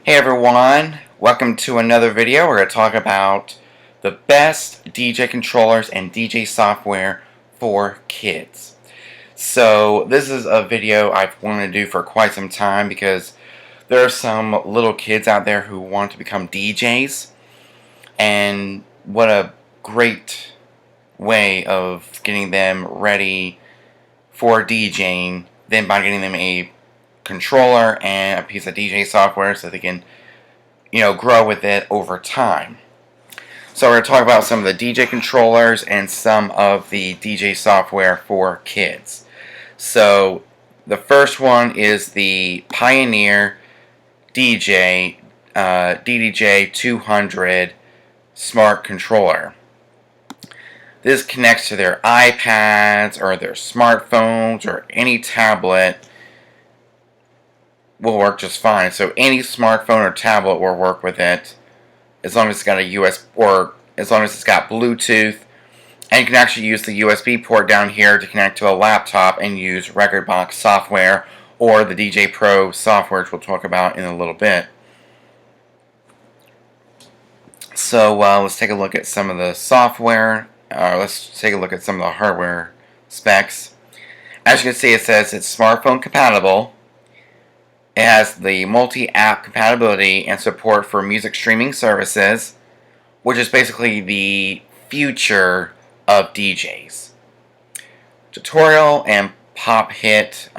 Hey everyone, welcome to another video. We're going to talk about the best DJ controllers and DJ software for kids. So this is a video I've wanted to do for quite some time because there are some little kids out there who want to become DJs, and what a great way of getting them ready for DJing than by getting them a controller and a piece of DJ software so they can, grow with it over time. So we're going to talk about some of the DJ controllers and some of the DJ software for kids. So the first one is the Pioneer Ddj 200 Smart Controller. This connects to their iPads or their smartphones or any tablet. Will work just fine. So any smartphone or tablet will work with it as long as it's got a USB, or as long as it's got Bluetooth, and you can actually use the USB port down here to connect to a laptop and use rekordbox software or the DJ Pro software, which we'll talk about in a little bit. So let's take a look at some of the software. Let's take a look at some of the hardware specs. As you can see, it says it's smartphone compatible. It has the multi-app compatibility and support for music streaming services, which is basically the future of DJs. Tutorial and pop hint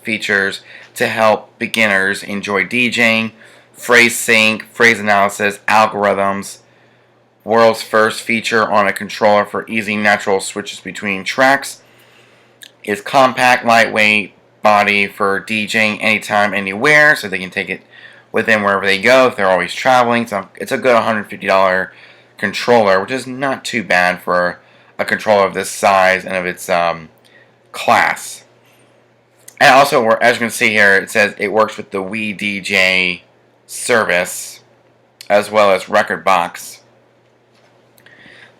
features to help beginners enjoy DJing, phrase sync, phrase analysis, algorithms, world's first feature on a controller for easy natural switches between tracks, is compact, lightweight body for DJing anytime, anywhere, so they can take it with them wherever they go if they're always traveling. So it's a good $150 controller, which is not too bad for a controller of this size and of its class. And also, as you can see here, it says it works with the DJ service as well as rekordbox.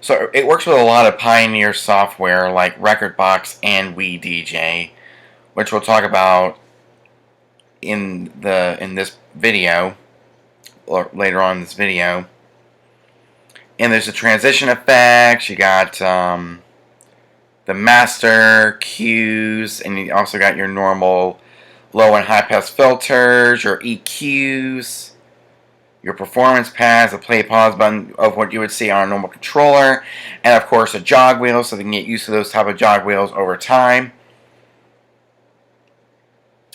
So it works with a lot of Pioneer software like rekordbox and DJ, which we'll talk about in this video, or later on in this video. And there's the transition effects. You got the master cues, and you also got your normal low and high pass filters, your EQs, your performance pads, the play pause button of what you would see on a normal controller, and of course a jog wheel, so they can get used to those type of jog wheels over time.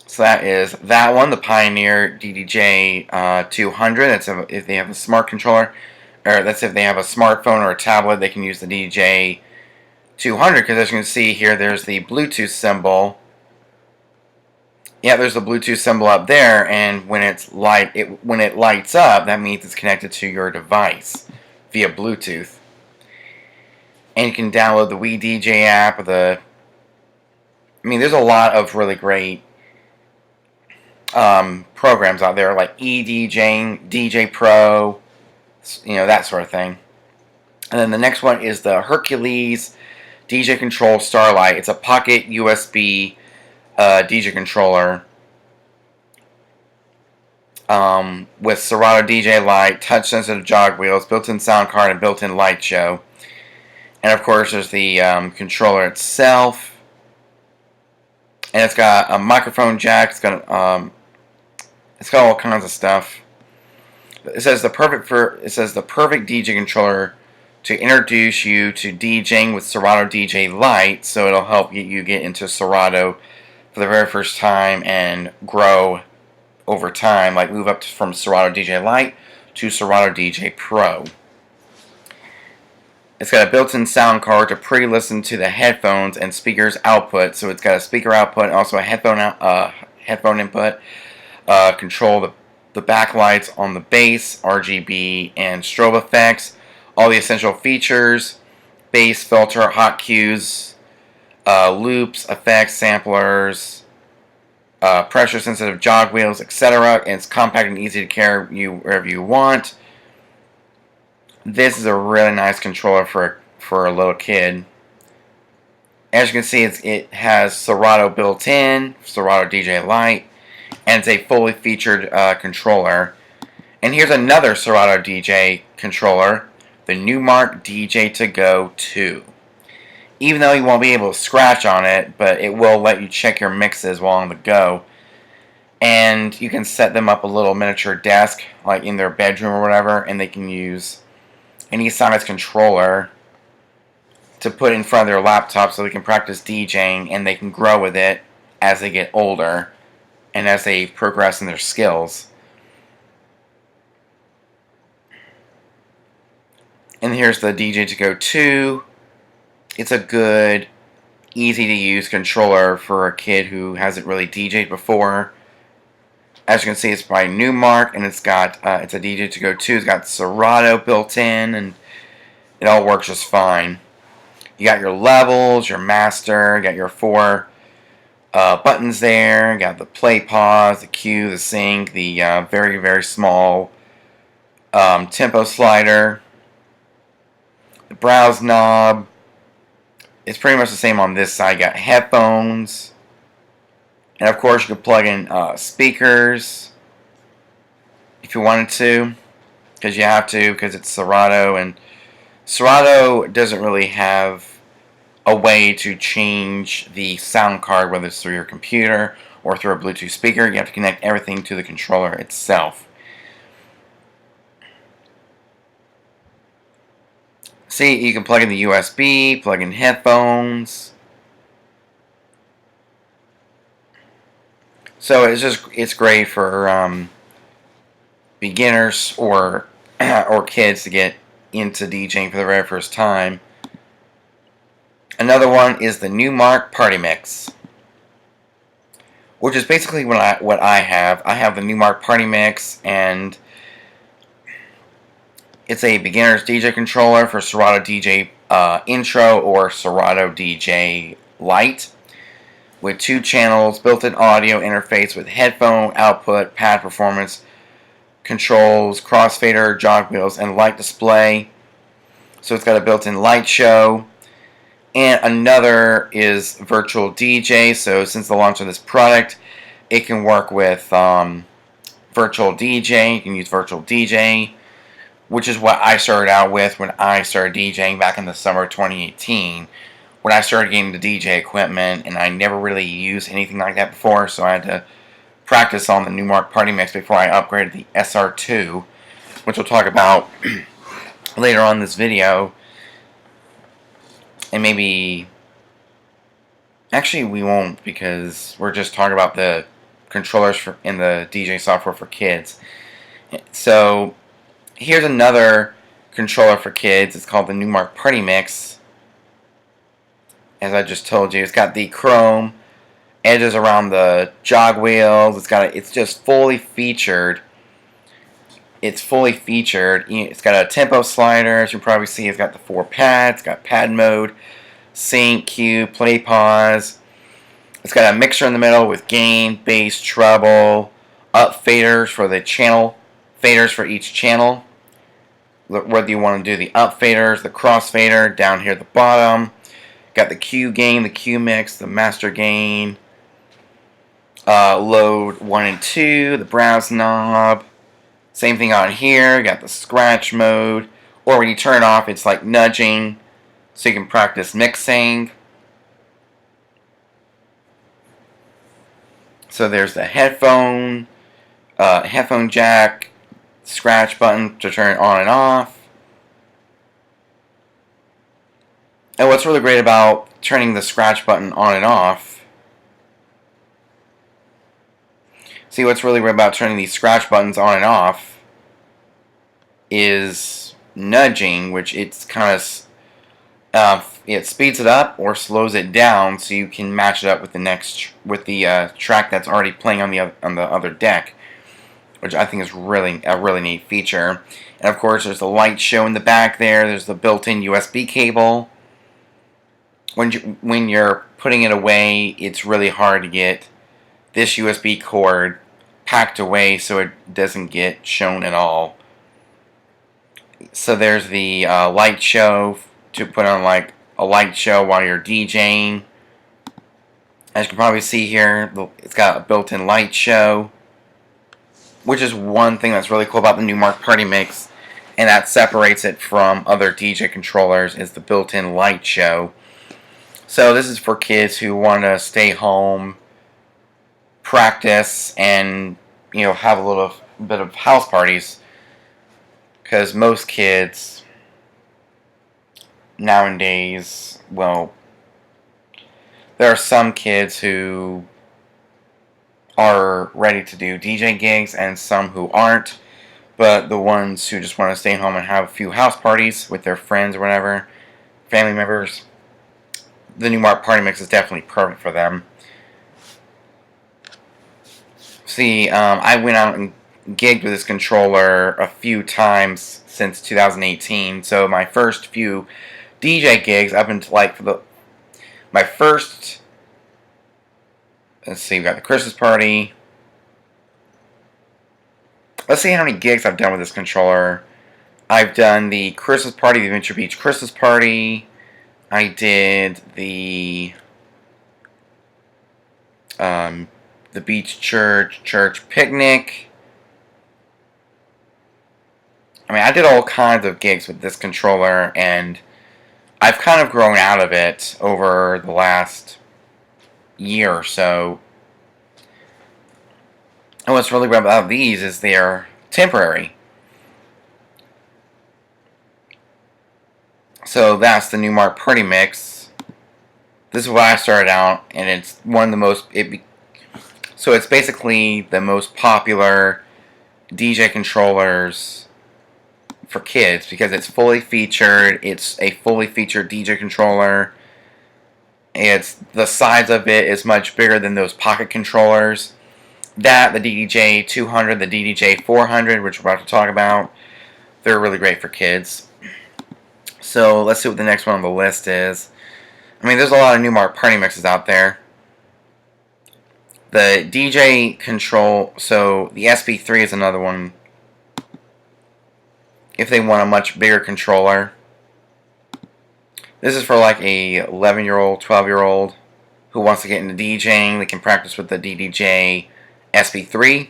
So that is that one, the Pioneer Ddj 200. That's if they have a smart controller, or that's if they have a smartphone or a tablet, they can use the Ddj 200. Because as you can see here, there's the Bluetooth symbol. Yeah, there's the Bluetooth symbol up there, and when when it lights up, that means it's connected to your device via Bluetooth. And you can download the DJ app. There's a lot of really great programs out there like eDJing, DJ Pro, that sort of thing. And then the next one is the Hercules DJ Control Starlight. It's a pocket USB DJ controller with Serato Dj Light, touch-sensitive jog wheels, built-in sound card, and built-in light show. And of course, there's the controller itself, and it's got a microphone jack. It's got all kinds of stuff. It says the perfect DJ controller to introduce you to DJing with Serato Dj Light. So it'll help you get into Serato for the very first time and grow over time, like move up from Serato Dj Light to Serato Dj Pro. It's got a built-in sound card to pre-listen to the headphones and speakers output. So it's got a speaker output and also a headphone input. Control the backlights on the bass, RGB, and strobe effects. All the essential features: bass filter, hot cues, loops, effects, samplers, pressure-sensitive jog wheels, etc. And it's compact and easy to carry wherever you want. This is a really nice controller for a little kid. As you can see, it has Serato built in, Serato Dj Light. and it's a fully featured controller. And here's another Serato DJ controller, the Numark DJ To Go 2. Even though you won't be able to scratch on it, but it will let you check your mixes while on the go. And you can set them up a little miniature desk, like in their bedroom or whatever, and they can use any size controller to put in front of their laptop so they can practice DJing, and they can grow with it as they get older and as they progress in their skills. And here's the DJ To Go 2. It's a good, easy to use controller for a kid who hasn't really DJed before. As you can see, it's by Newmark, and it's a DJ To Go 2. It's got Serato built in, and it all works just fine. You got your levels, your master, you got your 4 buttons there. You got the play, pause, the cue, the sync, the very, very small tempo slider, the browse knob. It's pretty much the same on this side. You got headphones, and of course you can plug in speakers if you wanted to, because you have to, because it's Serato, and Serato doesn't really have a way to change the sound card, whether it's through your computer or through a Bluetooth speaker. You have to connect everything to the controller itself. See, you can plug in the USB, plug in headphones. So it's great for beginners or kids to get into DJing for the very first time. Another one is the Newmark Party Mix, which is basically what I have. I have the Newmark Party Mix, and it's a beginner's DJ controller for Serato DJ Intro or Serato DJ Light, with 2 channels, built-in audio interface with headphone output, pad performance controls, crossfader, jog wheels, and light display. So it's got a built-in light show. And another is Virtual DJ. So since the launch of this product, it can work with Virtual DJ. You can use Virtual DJ, which is what I started out with when I started DJing back in the summer of 2018. When I started getting the DJ equipment, and I never really used anything like that before, so I had to practice on the Numark Party Mix before I upgraded the SR2, which we'll talk about later on in this video. And maybe, actually we won't, because we're just talking about the controllers in the DJ software for kids. So here's another controller for kids. It's called the Numark Party Mix. As I just told you, it's got the chrome edges around the jog wheels. It's just fully featured. It's fully featured. It's got a tempo slider, as you probably see. It's got the 4 pads. It's got pad mode, sync, cue, play, pause. It's got a mixer in the middle with gain, bass, treble, up faders for the channel, faders for each channel. Whether you want to do the up faders, the cross fader, down here at the bottom. Got the cue gain, the cue mix, the master gain, load 1 and 2, the browse knob. Same thing on here. Got the scratch mode, or when you turn it off, it's like nudging, so you can practice mixing. So there's the headphone jack, scratch button to turn it on and off. And what's really great about turning the scratch button on and off, what's really great about turning these scratch buttons on and off is nudging, which it's kind of it speeds it up or slows it down, so you can match it up with the track that's already playing on the other deck, which I think is really a really neat feature. And of course, there's the light show in the back there. There's the built-in USB cable. When you're putting it away, it's really hard to get this USB cord packed away so it doesn't get shown at all. So there's the light show to put on like a light show while you're DJing. As you can probably see here, it's got a built-in light show, which is one thing that's really cool about the Newmark Party Mix, and that separates it from other DJ controllers, is the built-in light show. So this is for kids who want to stay home, practice, and have a little bit of house parties, because most kids nowadays, well, there are some kids who are ready to do DJ gigs and some who aren't, but the ones who just want to stay home and have a few house parties with their friends or whatever, family members, the Newmark Party Mix is definitely perfect for them. See, I went out and gigged with this controller a few times since 2018, so my first few DJ gigs up until my first, let's see, we got the Christmas party. Let's see how many gigs I've done with this controller. I've done the Christmas party, the Adventure Beach Christmas party. I did the beach church picnic. I mean, I did all kinds of gigs with this controller, and I've kind of grown out of it over the last year or so. And what's really great about these is they're temporary. So that's the Newmark Party Mix. This is what I started out, and it's one of the most. So it's basically the most popular DJ controllers for kids because it's fully featured. It's a fully featured DJ controller. The size of it is much bigger than those pocket controllers. The Ddj 200, the Ddj 400, which we're about to talk about, they're really great for kids. So let's see what the next one on the list is. I mean, there's a lot of Newmark Party Mixes out there. The DJ Control, so the Sb3 is another one if they want a much bigger controller. This is for like a 11-year-old, 12-year-old who wants to get into DJing. They can practice with the Ddj Sb3,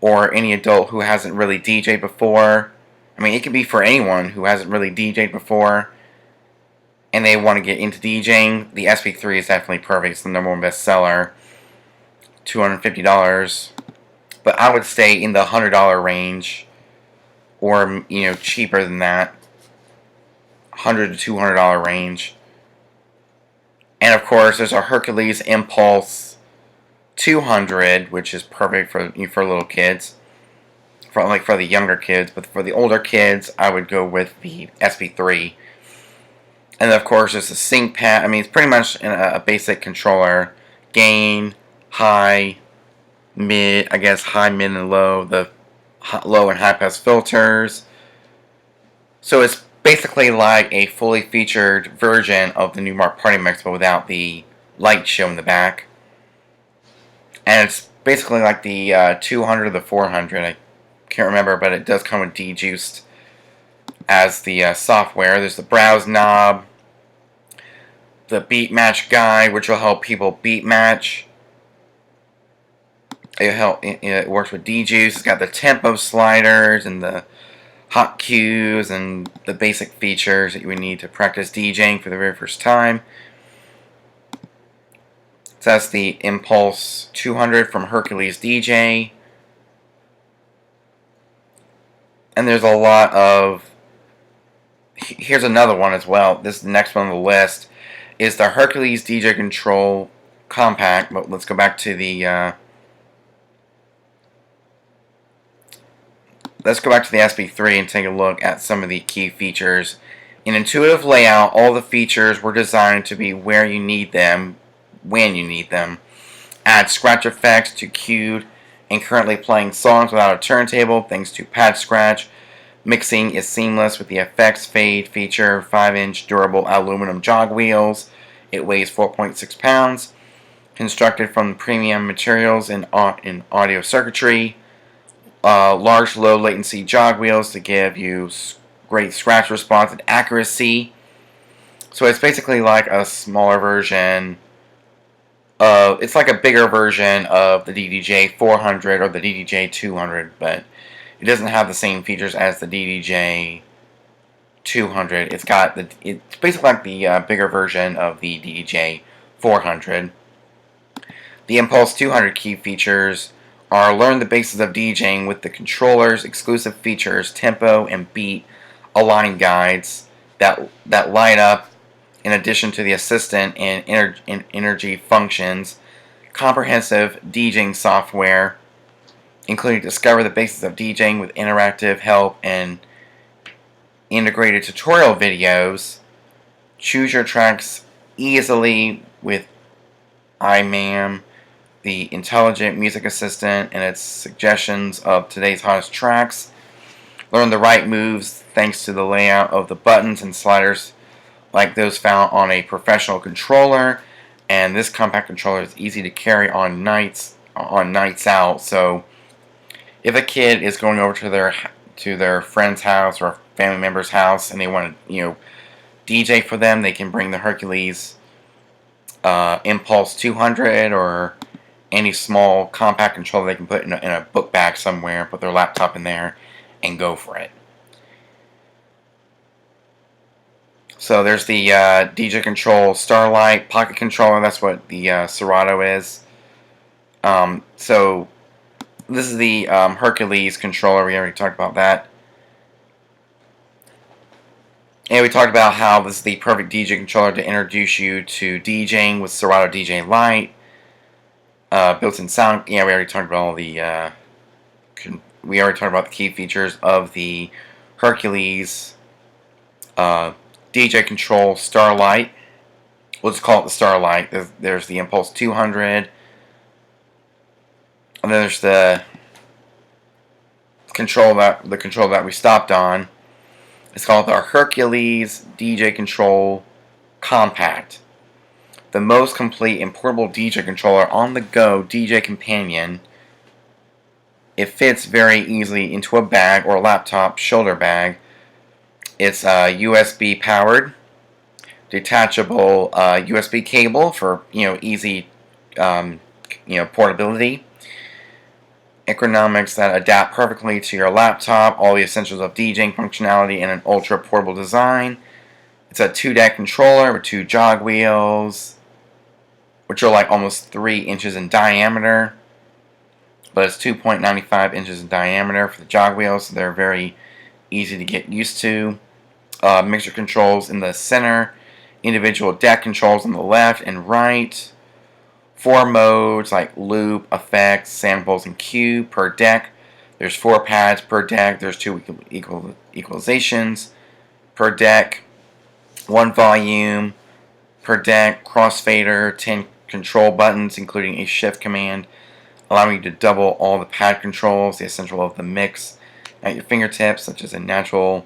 or any adult who hasn't really DJed before. I mean, it could be for anyone who hasn't really DJed before and they want to get into DJing. The Sb3 is definitely perfect. It's the #1 bestseller. $250. But I would stay in the $100 range, or cheaper than that, $100 to $200 range. And of course, there's a Hercules Impulse 200, which is perfect for little kids, for the younger kids. But for the older kids, I would go with the Sb3. And of course, there's a sync pad. I mean, it's pretty much a basic controller. Gain, high, mid. I guess high, mid, and low. The low and high pass filters. So it's basically like a fully featured version of the Newmark Party Mix, but without the light show in the back. And it's basically like the 200 or the 400. I can't remember, but it does come with D-Juiced as the software. There's the browse knob, the beat match guide, which will help people beat match. It works with D-Juice. It's got the tempo sliders and the hot cues and the basic features that you would need to practice DJing for the very first time. So that's the Impulse 200 from Hercules DJ. And there's a lot of... Here's another one as well. This is the next one on the list. Is the Hercules DJ Control Compact. But let's go back to the... Let's go back to the Sb3 and take a look at some of the key features. In intuitive layout, all the features were designed to be where you need them, when you need them. Add scratch effects to queued and currently playing songs without a turntable thanks to pad scratch. Mixing is seamless with the effects fade feature. 5-inch durable aluminum jog wheels. It weighs 4.6 pounds. Constructed from premium materials in audio circuitry. Large low latency jog wheels to give you great scratch response and accuracy. So it's basically like a smaller version it's like a bigger version of the Ddj 400 or the Ddj 200, but it doesn't have the same features as the Ddj 200. It's basically like the bigger version of the Ddj 400. The Impulse 200 key features are learn the basics of DJing with the controller's exclusive features, tempo and beat align guides that light up in addition to the assistant and energy functions, comprehensive DJing software, including discover the basics of DJing with interactive help and integrated tutorial videos, choose your tracks easily with iMam, the intelligent music assistant and its suggestions of today's hottest tracks, learn the right moves thanks to the layout of the buttons and sliders like those found on a professional controller, and this compact controller is easy to carry on nights out. So if a kid is going over to their friend's house or a family member's house and they want to DJ for them, they can bring the Hercules Impulse 200 or any small compact controller they can put in a book bag somewhere, put their laptop in there, and go for it. So there's the DJ Control Starlight pocket controller. That's what the Serato is. So this is the Hercules controller. We already talked about that. And we talked about how this is the perfect DJ controller to introduce you to DJing with Serato Dj Light. Built-in sound. Yeah, we already talked about all the. We already talked about the key features of the Hercules DJ Control Starlight. We'll just call it the Starlight. There's the Impulse 200. And then there's the control that we stopped on. It's called the Hercules DJ Control Compact. The most complete and portable DJ controller on the go DJ companion. It fits very easily into a bag or a laptop shoulder bag. It's USB powered, detachable USB cable for easy portability. Ergonomics that adapt perfectly to your laptop. All the essentials of DJing functionality in an ultra portable design. It's a 2-deck controller with 2 jog wheels, which are like almost 3 inches in diameter, but it's 2.95 inches in diameter for the jog wheels, so they're very easy to get used to. Mixer controls in the center, individual deck controls on the left and right. 4 modes like loop, effects, samples, and cue per deck. There's 4 pads per deck. There's 2 equalizations per deck. 1 volume per deck. Crossfader, 10 control buttons, including a shift command, allowing you to double all the pad controls, the essential of the mix at your fingertips, such as naturally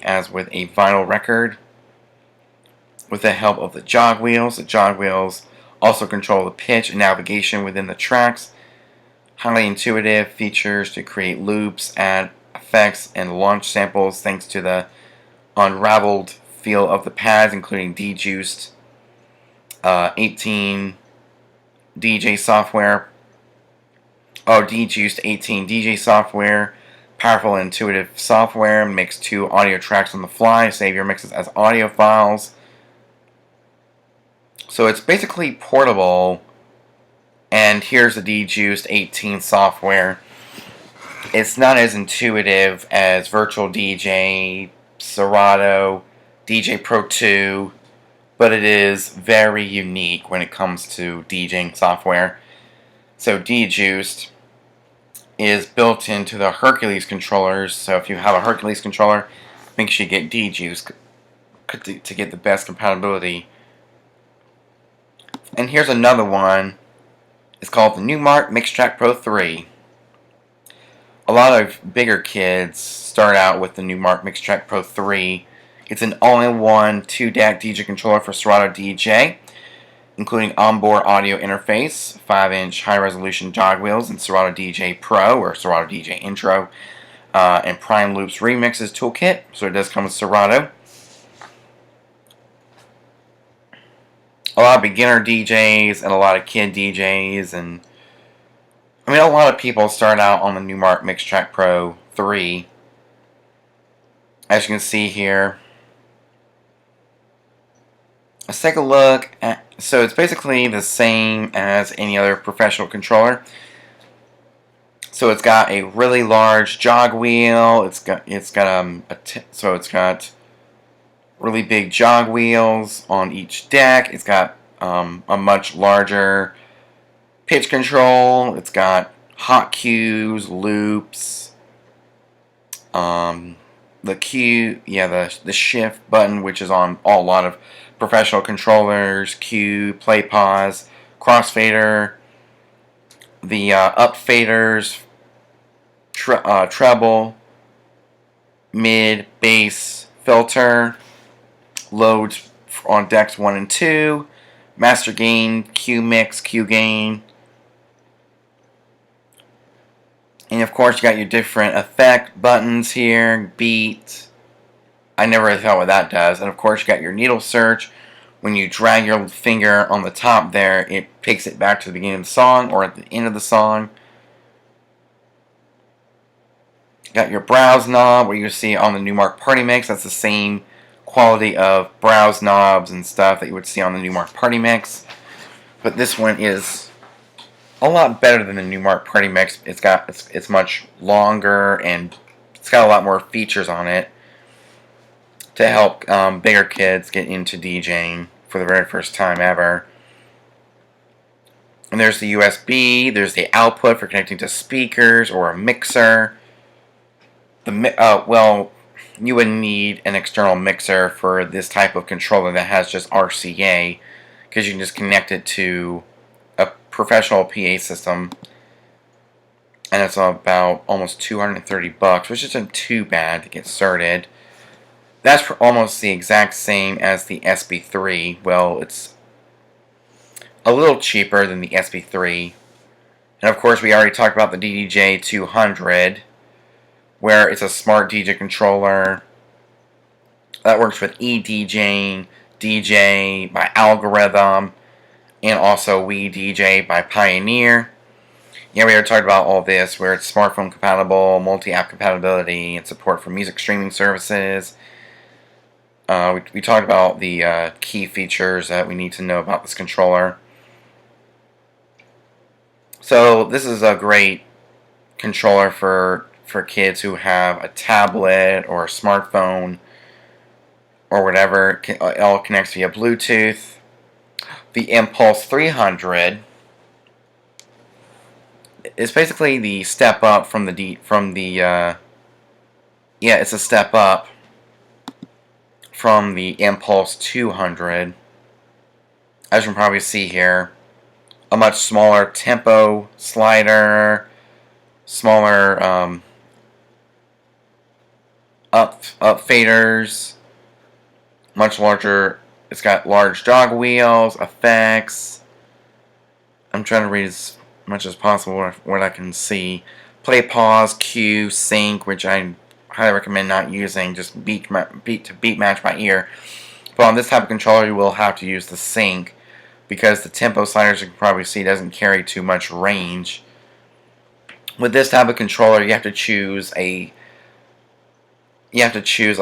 as with a vinyl record. With the help of the jog wheels also control the pitch and navigation within the tracks. Highly intuitive features to create loops, add effects, and launch samples thanks to the unraveled feel of the pads, including dejuiced 18 DJ software. Dejuiced 18 DJ software. Powerful and intuitive software. Mix 2 audio tracks on the fly. Save your mixes as audio files. So it's basically portable. And here's the Dejuiced 18 software. It's not as intuitive as Virtual DJ, Serato, Dj Pro 2, but it is very unique when it comes to DJing software. So Dejuiced is built into the Hercules controllers, so if you have a Hercules controller, make sure you get Dejuiced to get the best compatibility. And here's another one. It's called the Numark Mixtrack Pro 3. A lot of bigger kids start out with the Numark Mixtrack Pro 3. It's an all-in-one 2-deck DJ controller for Serato DJ, including onboard audio interface, 5-inch high-resolution jog wheels, and Serato Dj Pro or Serato DJ Intro, and Prime Loops Remixes toolkit. So it does come with Serato. a lot of beginner DJs and a lot of kid DJs, and I mean, a lot of people start out on the Numark Mixtrack Pro 3. As you can see here, let's take a look at. So it's basically the same as any other professional controller. So it's got a really large jog wheel. It's got really big jog wheels on each deck. It's got a much larger pitch control. It's got hot cues, loops, the shift button, which is on a lot of professional controllers, cue, play, pause, crossfader, the up faders, treble, mid, bass, filter, loads on decks 1 and 2, master gain, cue mix, cue gain, and of course you got your different effect buttons here, beat. I never really thought what that does. And of course you got your needle search. When you drag your finger on the top there, it takes it back to the beginning of the song or at the end of the song. Got your browse knob, where you see on the Newmark Party Mix. That's the same quality of browse knobs and stuff that you would see on the Newmark Party Mix. But this one is a lot better than the Newmark Party Mix. It's much longer and it's got a lot more features on it to help bigger kids get into DJing for the very first time ever. And there's the USB, there's the output for connecting to speakers or a mixer. Well, you would need an external mixer for this type of controller that has just RCA, because you can just connect it to a professional PA system. And it's about almost $230, which isn't too bad to get started. That's almost the exact same as the Sb3. Well, it's a little cheaper than the Sb3. And of course, we already talked about the Ddj 200, where it's a smart DJ controller that works with eDJing, DJ by Algorithm, and also WeDJ by Pioneer. Yeah, we already talked about all this, where it's smartphone compatible, multi-app compatibility, and support for music streaming services. We talked about the key features that we need to know about this controller. So this is a great controller for kids who have a tablet or a smartphone or whatever. It all connects via Bluetooth. The Impulse 300 is basically the step up from it's a step up from the Impulse 200. As you can probably see here, a much smaller tempo slider, smaller up faders, much larger. It's got large jog wheels, effects. I'm trying to read as much as possible what I can see. Play, pause, cue, sync, which I highly recommend not using. Just beat to beat match by ear. But on this type of controller, you will have to use the sync, because the tempo sliders, you can probably see, doesn't carry too much range. With this type of controller, you have to choose a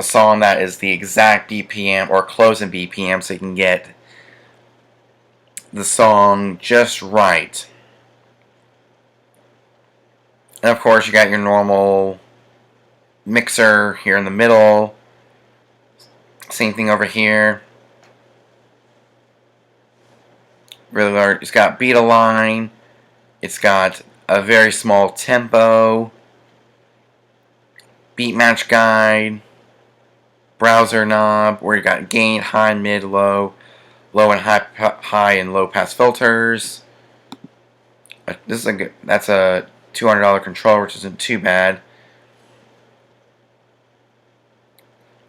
song that is the exact BPM or close in BPM, so you can get the song just right. And of course, you got your normal mixer here in the middle. Same thing over here. Really large. It's got beat align. It's got a very small tempo, beat match guide, browser knob, where you got gain, high, mid, low, low and high and low pass filters. That's a $200 controller, which isn't too bad.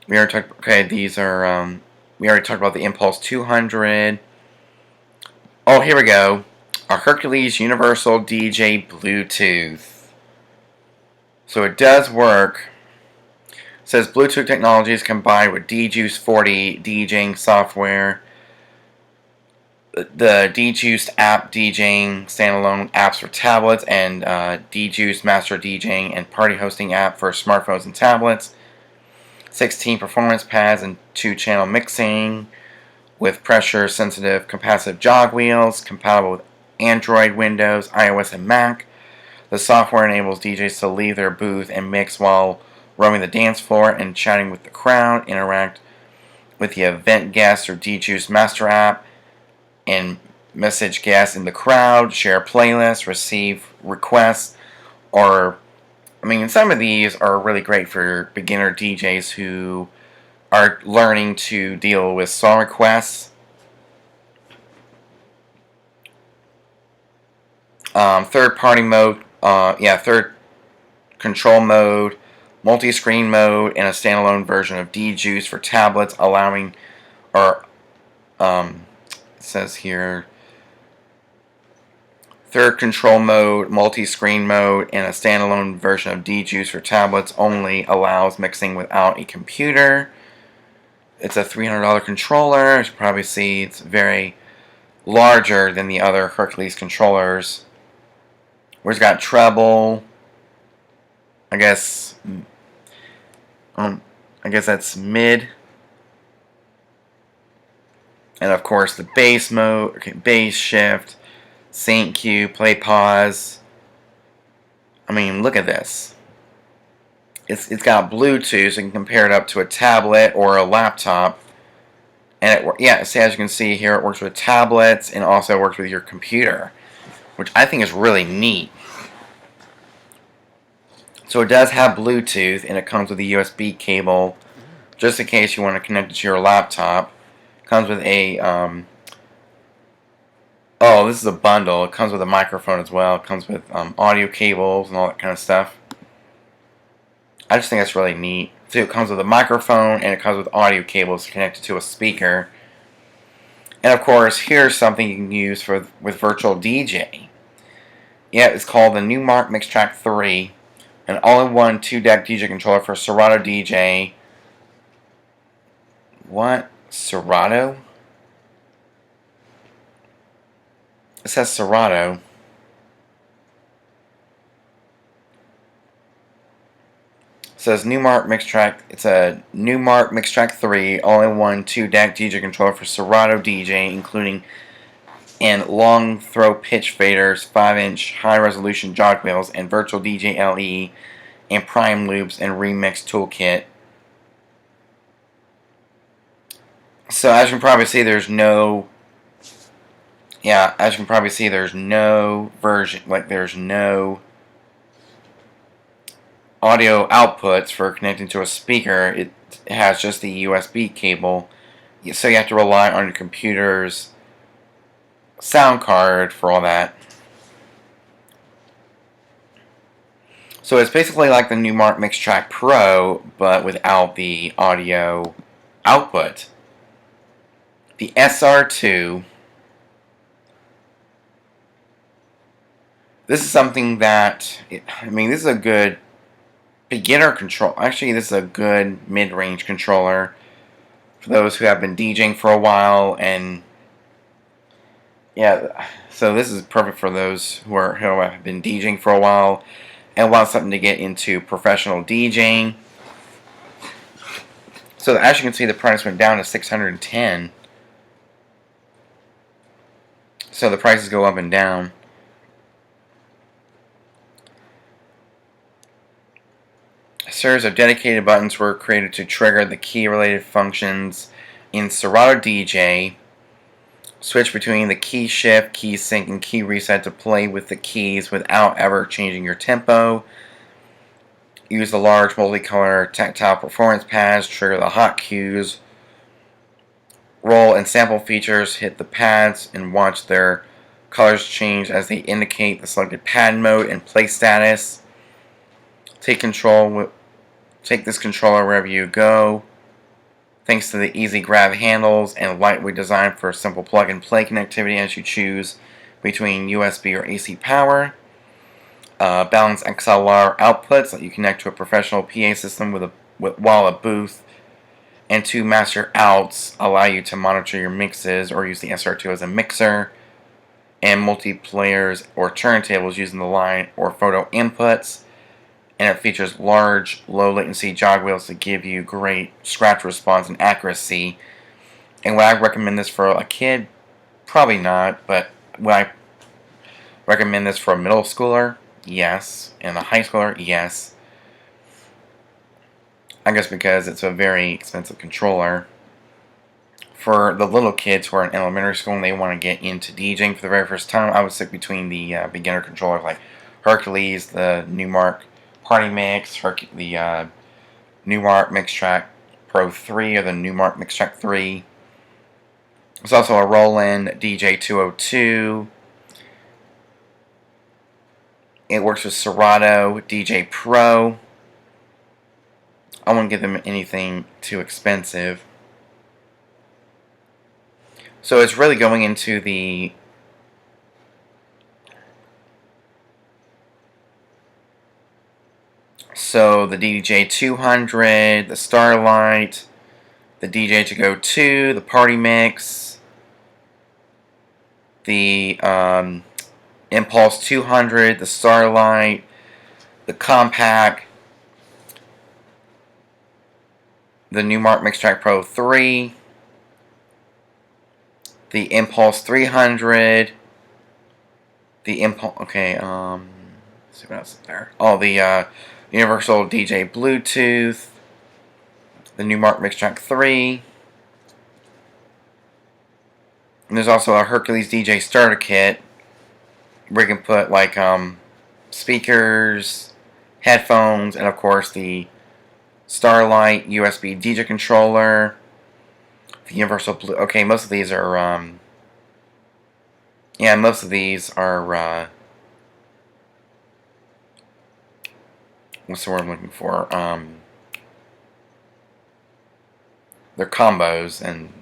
We already talked. Okay, these are we already talked about the Impulse 200. Oh, here we go. Our Hercules Universal DJ Bluetooth. So it does work. It says Bluetooth technology is combined with DJs 40 DJing software. the Djuice app DJing standalone apps for tablets, and Djuice Master DJing and Party Hosting app for smartphones and tablets. 16 performance pads and 2-channel mixing with pressure-sensitive capacitive jog wheels, compatible with Android, Windows, iOS, and Mac. The software enables DJs to leave their booth and mix while roaming the dance floor and chatting with the crowd, interact with the event guests or Djuice Master app, and message guests in the crowd, share playlists, receive requests, or, I mean, some of these are really great for beginner DJs who are learning to deal with song requests. Third party mode, third control mode, multi-screen mode, and a standalone version of Djuice for tablets, allowing, or it says here, third control mode, multi-screen mode, and a standalone version of Djuice for tablets only allows mixing without a computer. It's a $300 controller. As you probably see, it's very larger than the other Hercules controllers. Where it's got treble, I guess that's mid, and of course the bass mode, bass shift, sync cue, play pause. I mean, look at this. It's got Bluetooth, so you can compare it up to a tablet or a laptop. And so as you can see here, it works with tablets and also works with your computer, which I think is really neat. So it does have Bluetooth, and it comes with a USB cable, just in case you want to connect it to your laptop. It comes with a, this is a bundle. It comes with a microphone as well. It comes with audio cables and all that kind of stuff. I just think that's really neat. So it comes with a microphone, and it comes with audio cables connected to a speaker. And of course, here's something you can use with Virtual DJ. Yeah, it's called the Numark Mixtrack 3, an all-in-one 2-deck DJ controller for Serato DJ. What? Serato? It says Serato. It says Numark Mixtrack. It's a Numark Mixtrack 3 all-in-one 2-deck DJ controller for Serato DJ, including and long throw pitch faders, 5-inch high-resolution jog wheels, and Virtual DJ LE, and prime loops and remix toolkit. So as you can probably see, there's no version, there's no audio outputs for connecting to a speaker. It has just the USB cable, so you have to rely on your computer's sound card for all that. So it's basically like the Numark Mixtrack Pro, but without the audio output. The SR2, this is something that, this is a good beginner control. Actually, this is a good mid-range controller for those who have been DJing for a while, and so this is perfect for those who have been DJing for a while and want something to get into professional DJing. So as you can see, the price went down to $610. So the prices go up and down. A series of dedicated buttons were created to trigger the key-related functions in Serato DJ. Switch between the key shift, key sync, and key reset to play with the keys without ever changing your tempo. Use the large multicolor tactile performance pads to trigger the hot cues. Roll and sample features, hit the pads and watch their colors change as they indicate the selected pad mode and play status. Take this controller wherever you go. Thanks to the easy grab handles and lightweight design for simple plug-and-play connectivity as you choose between USB or AC power. Balanced XLR outputs let you connect to a professional PA system while a booth and two master outs allow you to monitor your mixes or use the SR2 as a mixer, and multiplayers or turntables using the line or photo inputs. And it features large, low latency jog wheels to give you great scratch response and accuracy. And would I recommend this for a kid? Probably not, but would I recommend this for a middle schooler? Yes. And a high schooler? Yes. I guess because it's a very expensive controller. For the little kids who are in elementary school and they want to get into DJing for the very first time, I would stick between the beginner controllers like Hercules, the Newmark Party Mix, the Numark Mixtrack Pro 3 or the Numark Mixtrack 3. There's also a Roland DJ 202. It works with Serato Dj Pro. I won't give them anything too expensive. So it's really going into the Ddj 200, the Starlight, the DJ to Go 2, the Party Mix, the Impulse 200, the Starlight, the Compact, the Numark Mixtrack Pro 3, the Impulse 300, the Impulse, okay, let's see what else is there. Oh, the Universal DJ Bluetooth, the Numark Mixtrack 3, and there's also a Hercules DJ starter kit where you can put like speakers, headphones, and of course the Starlight USB DJ controller, the Universal Blue. Okay, most of these are yeah, most of these are what's the word I'm looking for? They're combos, and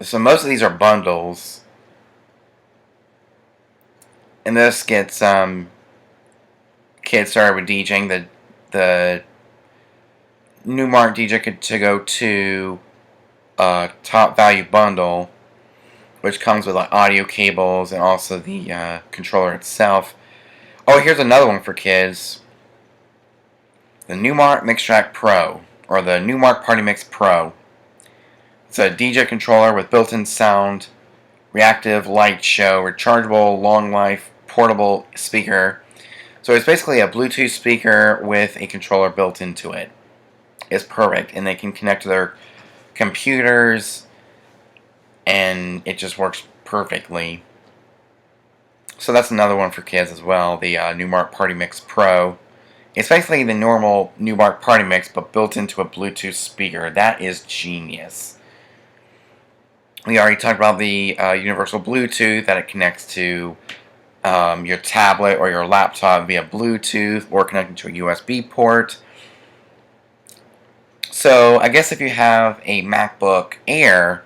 so most of these are bundles, and this gets kids started with DJing. The Numark DJ to Go 2 top value bundle, which comes with like audio cables and also the controller itself. Oh, here's another one for kids. The Numark Mixtrack Pro, or the Numark Party Mix Pro. It's a DJ controller with built-in sound, reactive light show, rechargeable, long life, portable speaker. So it's basically a Bluetooth speaker with a controller built into it. It's perfect, and they can connect to their computers, and it just works perfectly. So that's another one for kids as well, the Numark Party Mix Pro. It's basically the normal Numark Party Mix, but built into a Bluetooth speaker. That is genius. We already talked about the universal Bluetooth, that it connects to your tablet or your laptop via Bluetooth or connecting to a USB port. So I guess if you have a MacBook Air,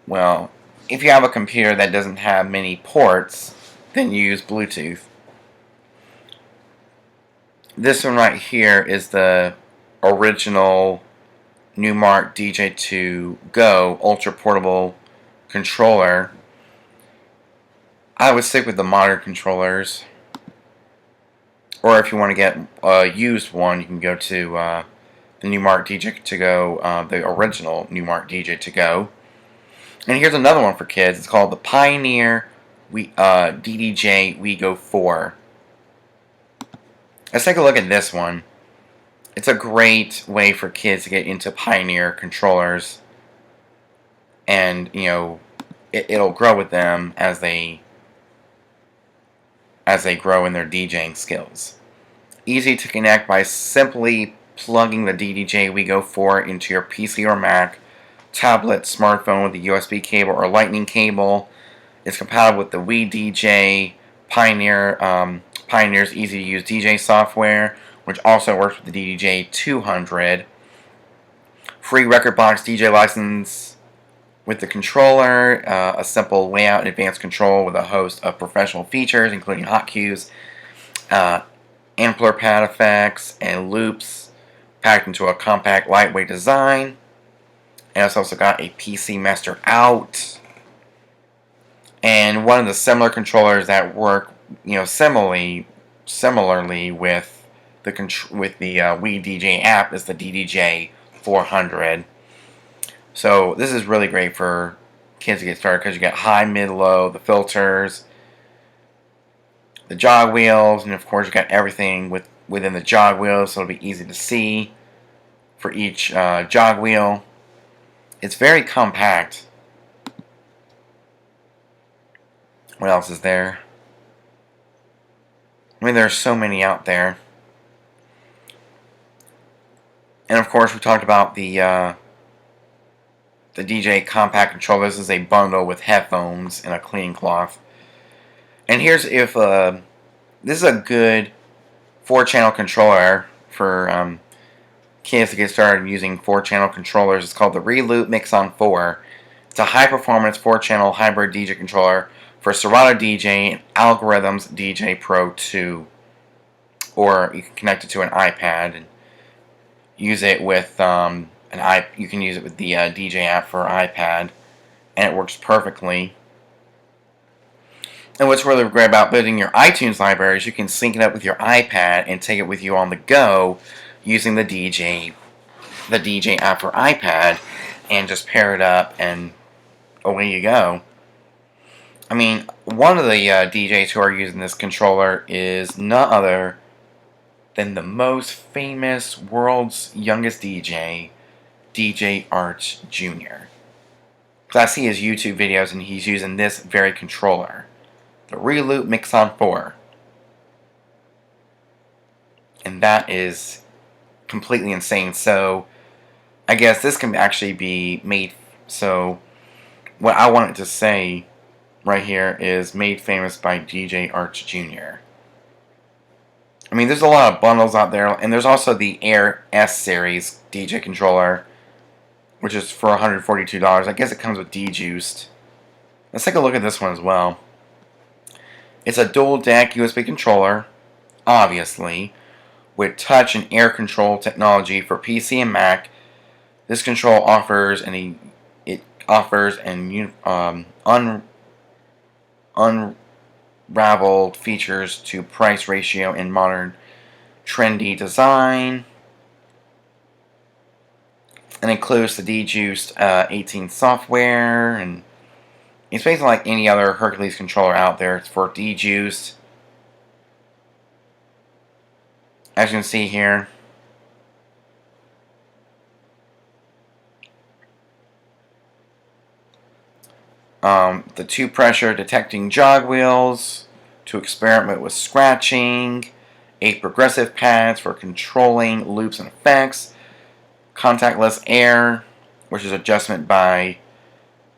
well, if you have a computer that doesn't have many ports, then use Bluetooth. This one right here is the original Numark DJ to Go ultra portable controller. I would stick with the modern controllers, or if you want to get a used one, you can go to the Numark DJ to Go, the original Numark DJ to Go. And here's another one for kids. It's called the Pioneer Ddj Wego 4. Let's take a look at this one. It's a great way for kids to get into Pioneer controllers, and you know, it'll grow with them as they grow in their DJing skills. Easy to connect by simply plugging the Ddj Wego 4 into your PC or Mac, tablet, smartphone with a USB cable or lightning cable. It's compatible with the DJ Pioneer's easy to use DJ software, which also works with the Ddj 200. Free record box DJ license with the controller, a simple layout and advanced control with a host of professional features, including hot cues, and amplifier pad effects and loops packed into a compact, lightweight design. And it's also got a PC master out. And one of the similar controllers that work, similarly with the Wii DJ app is the Ddj 400. So this is really great for kids to get started because you got high, mid, low, the filters, the jog wheels, and of course you got everything within the jog wheels, so it'll be easy to see for each jog wheel. It's very compact. What else is there? I mean, there's so many out there. And of course, we talked about the DJ compact controller. This is a bundle with headphones and a cleaning cloth. And here's if this is a good 4-channel controller for kids to get started using 4-channel controllers. It's called the Reloop Mix-On 4. It's a high-performance 4-channel hybrid DJ controller for Serato DJ and Algorithm's DJ Pro 2. Or you can connect it to an iPad and use it with you can use it with the DJ app for iPad, and it works perfectly. And what's really great about building your iTunes library is you can sync it up with your iPad and take it with you on the go using the DJ app for iPad, and just pair it up and away you go. I mean, one of the DJs who are using this controller is none other than the most famous world's youngest DJ, DJ Arch Jr. Because I see his YouTube videos and he's using this very controller, the Reloop Mix-On 4. And that is completely insane. So I guess this can actually be made, so what I wanted to say right here is made famous by DJ Arch Jr. I mean, there's a lot of bundles out there, and there's also the Air S series DJ controller, which is for $142. I guess it comes with D-Juiced. Let's take a look at this one as well. It's a dual deck USB controller, obviously, with touch and air control technology for PC and Mac. This control offers an unraveled features to price ratio in modern trendy design, and includes the D-Juiced 18 software, and it's basically like any other Hercules controller out there. It's for D-Juiced. As you can see here, the 2 pressure detecting jog wheels to experiment with scratching, 8 progressive pads for controlling loops and effects, contactless air, which is adjustment by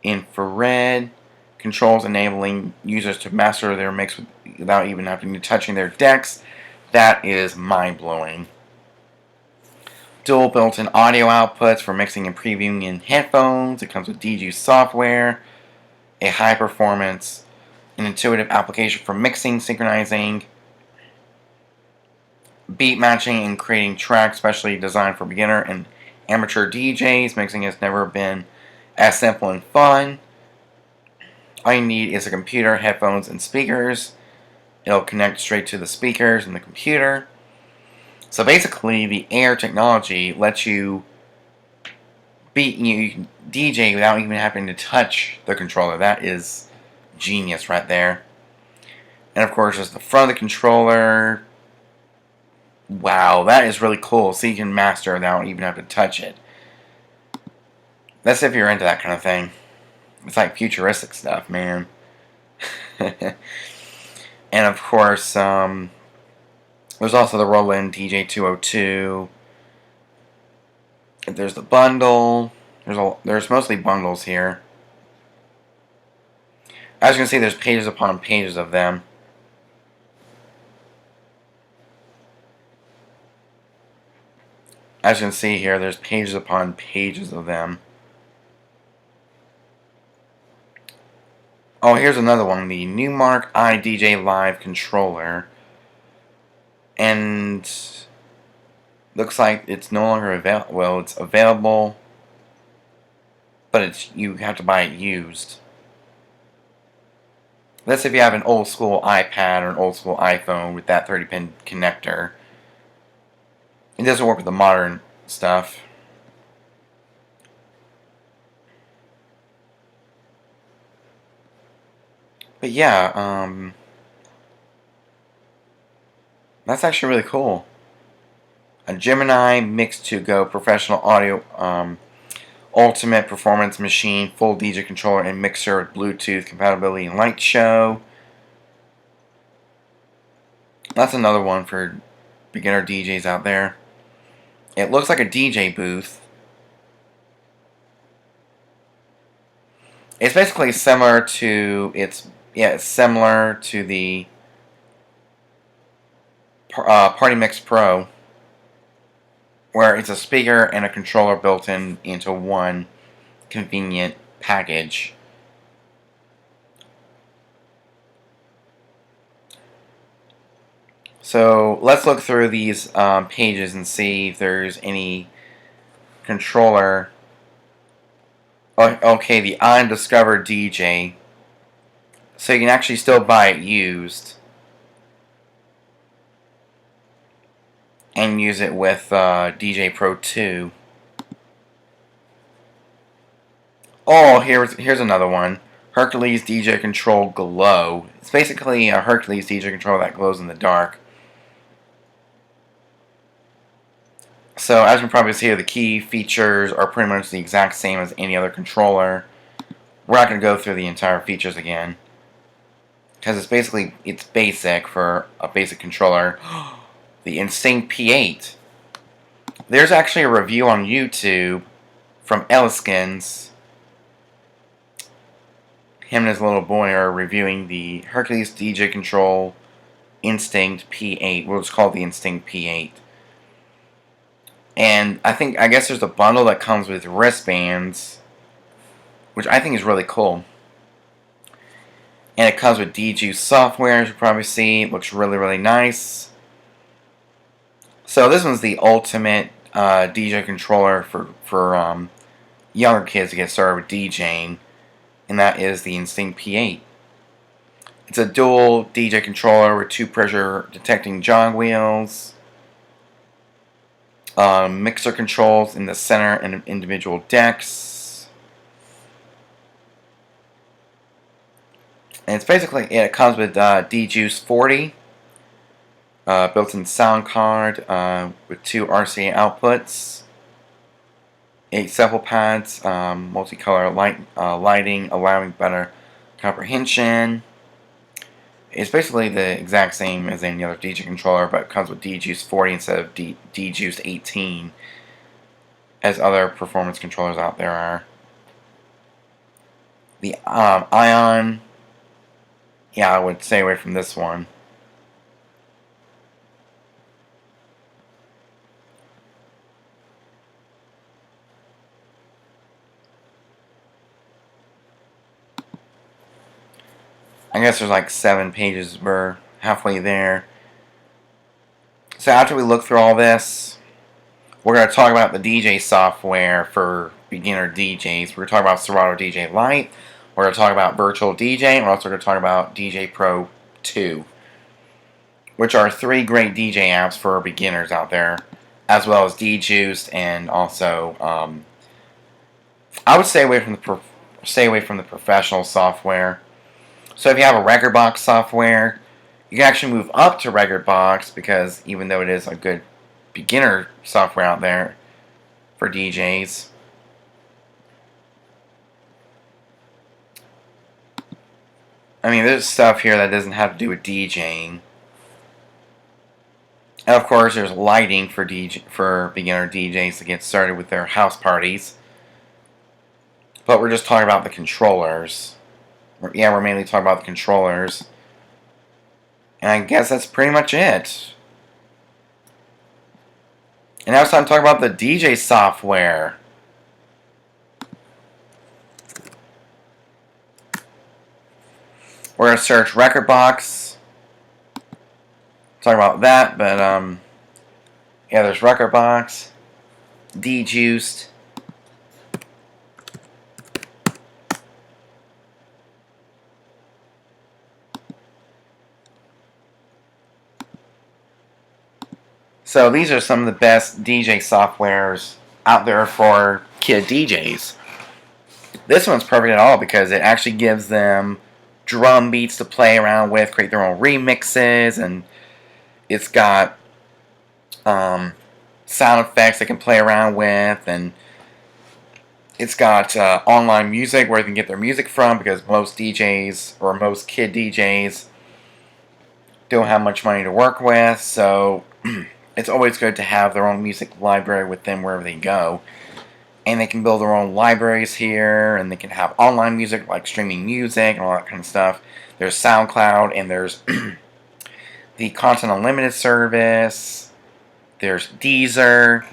infrared, controls enabling users to master their mix without even having to touching their decks. That is mind-blowing. Dual built-in audio outputs for mixing and previewing in headphones. It comes with DJs software, a high-performance and intuitive application for mixing, synchronizing, beat matching, and creating tracks specially designed for beginner and amateur DJs. Mixing has never been as simple and fun. All you need is a computer, headphones, and speakers. It'll connect straight to the speakers and the computer. So basically, the Air technology lets you you can DJ without even having to touch the controller. That is genius right there. And of course, there's the front of the controller. Wow, that is really cool. So you can master without even having to touch it. That's if you're into that kind of thing. It's like futuristic stuff, man. And of course, there's also the roll-in DJ 202. There's the bundle. There's mostly bundles here. As you can see, there's pages upon pages of them. As you can see here, there's pages upon pages of them. Oh, here's another one, the Numark Ddj Live controller. and looks like it's no longer available. Well, it's available, but you have to buy it used. That's if you have an old school iPad or an old school iPhone with that 30-pin connector. It doesn't work with the modern stuff. But yeah, that's actually really cool. A Gemini Mix 2 Go professional audio ultimate performance machine, full DJ controller and mixer with Bluetooth compatibility and light show. That's another one for beginner DJs out there. It looks like a DJ booth. It's basically similar to it's similar to the Party Mix Pro, where it's a speaker and a controller built into one convenient package. So let's look through these pages and see if there's any controller. Okay, the Undiscovered DJ. So you can actually still buy it used and use it with DJ Pro 2. Oh, here's another one. Hercules DJ Control Glow. It's basically a Hercules DJ controller that glows in the dark. So as you can probably see, the key features are pretty much the exact same as any other controller. We're not going to go through the entire features again, because it's basic for a basic controller. The Instinct P8. There's actually a review on YouTube from Elskins. Him and his little boy are reviewing the Hercules DJ Control Instinct P8. We'll just call it the Instinct P8. And I guess there's a bundle that comes with wristbands, which I think is really cool. And it comes with DJs software, as you probably see. It looks really, really nice. So this one's the ultimate DJ controller for younger kids to get started with DJing, and that is the Instinct P8. It's a dual DJ controller with 2 pressure detecting jog wheels, mixer controls in the center and individual decks. And it's basically, it comes with DJs 40, built-in sound card with 2 RCA outputs, 8 sample pads, multicolor lighting, allowing better comprehension. It's basically the exact same as any other DJ controller, but it comes with DJs 40 instead of DJs 18, as other performance controllers out there are. The Ion, yeah, I would stay away from this one. I guess there's like 7 pages. We're halfway there. So after we look through all this, we're going to talk about the DJ software for beginner DJs. We're going to talk about Serato Dj Light. We're going to talk about Virtual DJ. And we're also going to talk about Ddj Pro 2, which are 3 great DJ apps for beginners out there, as well as DJuiced, and also I would stay away from the professional software. So if you have a record box software, you can actually move up to record box, because even though it is a good beginner software out there for DJs, I mean, there's stuff here that doesn't have to do with DJing. And of course, there's lighting for beginner DJs to get started with their house parties. But we're just talking about the controllers. We're mainly talking about the controllers. And I guess that's pretty much it. And now it's time to talk about the DJ software. We're going to search Record Box talk about that, but yeah, there's Record Box, D-Juiced, so these are some of the best DJ softwares out there for kid DJs. This one's perfect at all because it actually gives them drum beats to play around with, create their own remixes, and it's got sound effects they can play around with, and it's got online music where they can get their music from, because most DJs or most kid DJs don't have much money to work with, so it's always good to have their own music library with them wherever they go. And they can build their own libraries here, and they can have online music like streaming music and all that kind of stuff. There's SoundCloud, and there's the Content Unlimited service. There's Deezer.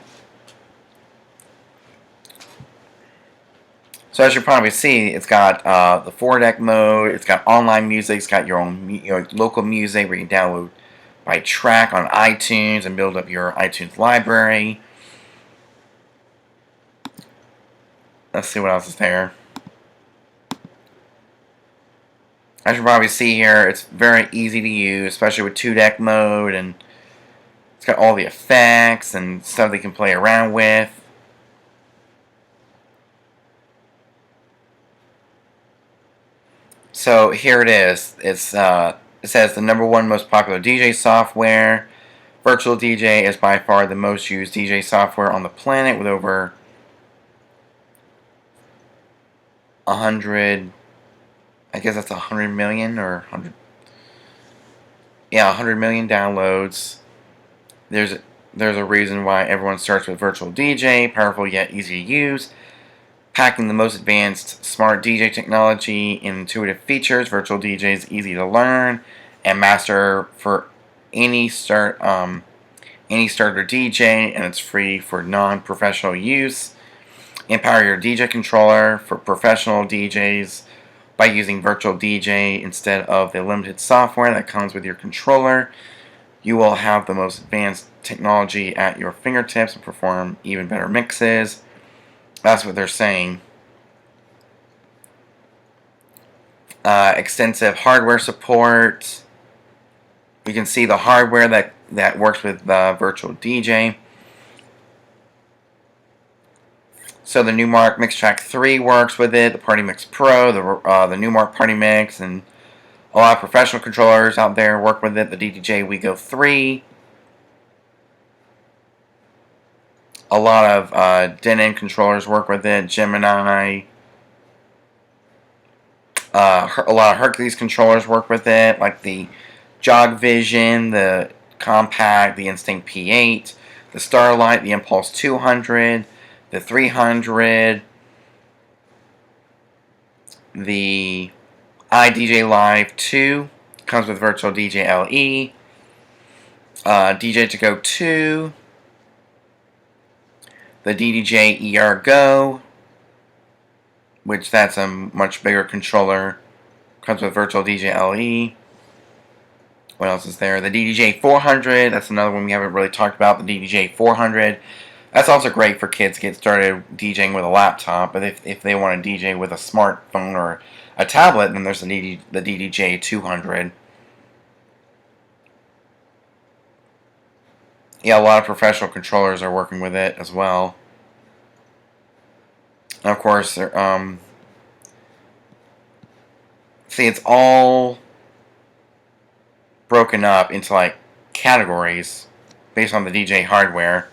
So as you probably see, it's got the 4-deck mode. It's got online music. It's got your own local music where you can download by track on iTunes and build up your iTunes library. Let's see what else is there. As you probably see here, it's very easy to use, especially with 2-deck mode, and it's got all the effects and stuff they can play around with. So here it is. It says the #1 most popular DJ software. Virtual DJ is by far the most used DJ software on the planet, with over 100, I guess that's 100 million or 100, yeah, 100 million downloads. There's a reason why everyone starts with Virtual DJ, powerful yet easy to use, packing the most advanced smart DJ technology and intuitive features. Virtual DJ is easy to learn and master for any starter DJ, and it's free for non-professional use. Empower your DJ controller for professional DJs by using Virtual DJ instead of the limited software that comes with your controller. You will have the most advanced technology at your fingertips and perform even better mixes. That's what they're saying. Extensive hardware support. You can see the hardware that works with Virtual DJ. So the Numark Mixtrack 3 works with it, the Party Mix Pro, the Newmark Party Mix, and a lot of professional controllers out there work with it. The Ddj Wego 3. A lot of Denon controllers work with it. Gemini. A lot of Hercules controllers work with it, like the Jog Vision, the Compact, the Instinct P8, the Starlight, the Impulse 200, the 300, the Ddj Live 2 comes with Virtual DJ LE, DJ To Go 2, the Ddj ER Go, which that's a much bigger controller, comes with Virtual DJ LE. What else is there? The Ddj 400, that's another one we haven't really talked about, the Ddj 400. That's also great for kids to get started DJing with a laptop, but if they want to DJ with a smartphone or a tablet, then there's the Ddj 200. Yeah, a lot of professional controllers are working with it as well. And of course, see, it's all broken up into like categories based on the DJ hardware.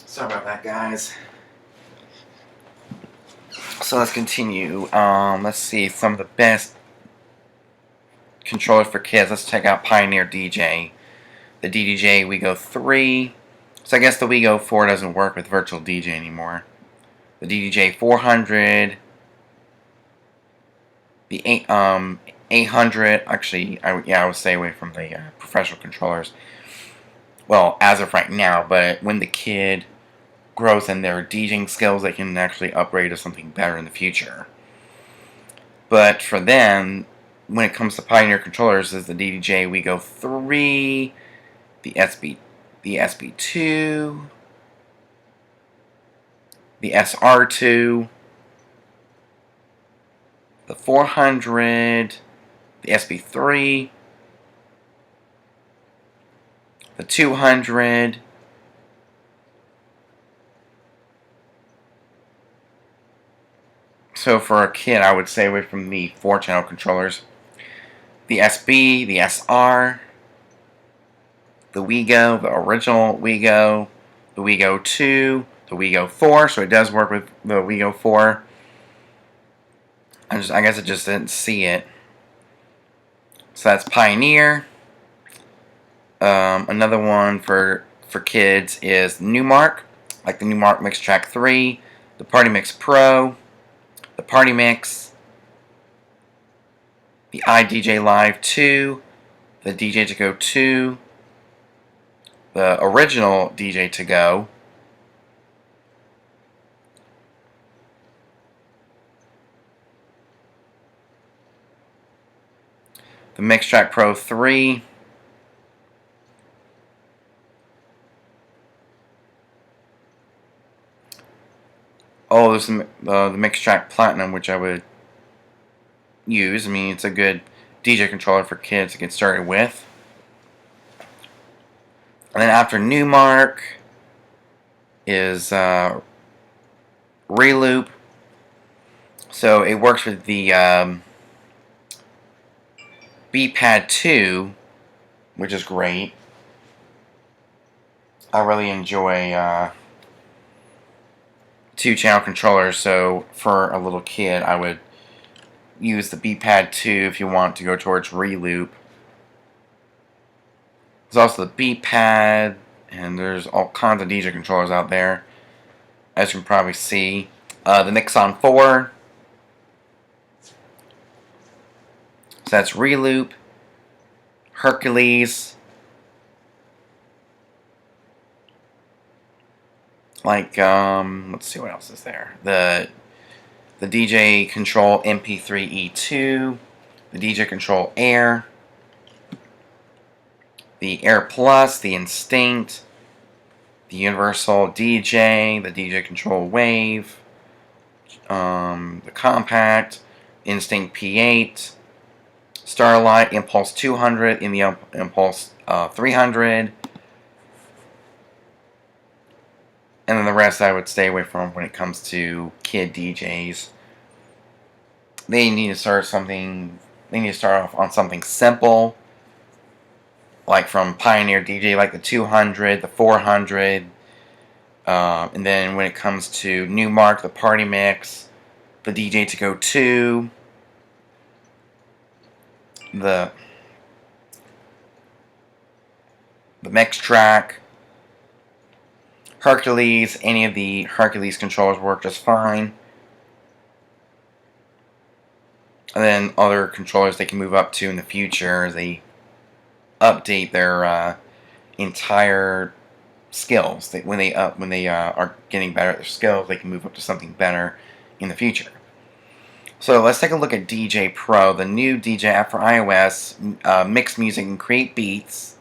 Sorry about that, guys. So let's continue. Let's see some of the best controllers for kids. Let's check out Pioneer DJ. The Ddj Wego 3. So I guess the Wego 4 doesn't work with Virtual DJ anymore. The DDJ 400, the 800. Actually, I would stay away from the professional controllers. Well, as of right now, but when the kid grows in their DJing skills, they can actually upgrade to something better in the future. But for them, when it comes to Pioneer controllers, is the Ddj Wego 3, the Sb2, the SR2, the 400, the Sb3, the 200, so for a kid, I would stay away from the 4-channel controllers. The SB, the SR, the Wego, the original Wego, the Wego 2, the Wego 4, so it does work with the Wego 4. I guess I just didn't see it. So that's Pioneer. Another one for kids is Numark, like the Numark Mixtrack 3, the Party Mix Pro, the Party Mix, the iDJ Live 2, the DJ To Go 2, the original DJ To Go, the Mixtrack Pro 3, oh, there's the Mixtrack Platinum, which I would use. I mean, it's a good DJ controller for kids to get started with. And then after Numark is Reloop. So it works with the B-Pad 2, which is great. I really enjoy 2-channel controllers, so for a little kid, I would use the B-Pad 2 if you want to go towards Reloop. There's also the B-Pad, and there's all kinds of DJ controllers out there, as you can probably see. The Nixon 4. So that's Reloop, Hercules, like, let's see what else is there. The DJ Control MP3E2, the DJ Control Air, the Air Plus, the Instinct, the Universal DJ, the DJ Control Wave, the Compact, Instinct P8, Starlight, Impulse 200, in the Impulse 300, and then the rest I would stay away from when it comes to kid DJs. They need to start off on something simple, like from Pioneer DJ, like the 200, the 400, and then when it comes to Newmark, the Party Mix, the DJ To Go 2, the Mixtrack, Hercules, any of the Hercules controllers work just fine. And then other controllers they can move up to in the future as they update their entire skills. When they are getting better at their skills, they can move up to something better in the future. So let's take a look at DJ Pro, the new DJ app for iOS. Mix music and create beats.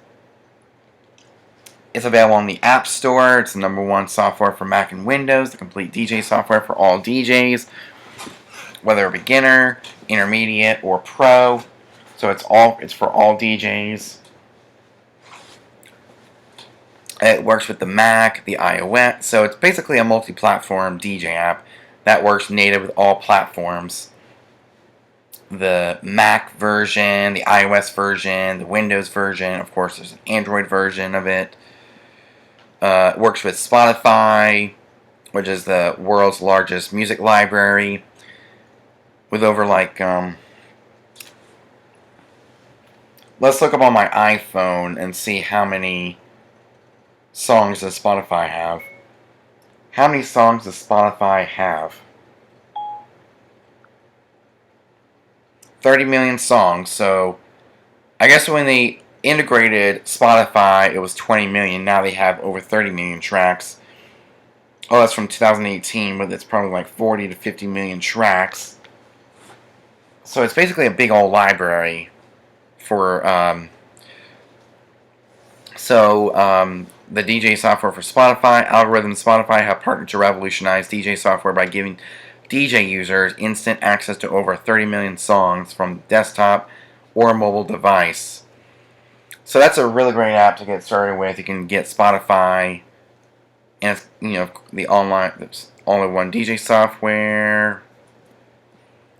It's available on the App Store. It's the #1 software for Mac and Windows, the complete DJ software for all DJs, whether a beginner, intermediate, or pro. So it's for all DJs. It works with the Mac, the iOS, so it's basically a multi-platform DJ app that works native with all platforms. The Mac version, the iOS version, the Windows version, of course there's an Android version of it. It works with Spotify, which is the world's largest music library, with over like, let's look up on my iPhone and see how many songs does Spotify have? How many songs does Spotify have? 30 million songs. So I guess when they integrated Spotify, it was 20 million. Now they have over 30 million tracks. Oh, that's from 2018, but it's probably like 40 to 50 million tracks. So it's basically a big old library for the DJ software for Spotify. Algorithms Spotify have partnered to revolutionize DJ software by giving DJ users instant access to over 30 million songs from desktop or mobile device. So that's a really great app to get started with. You can get Spotify, and it's, the all-in-one DJ software.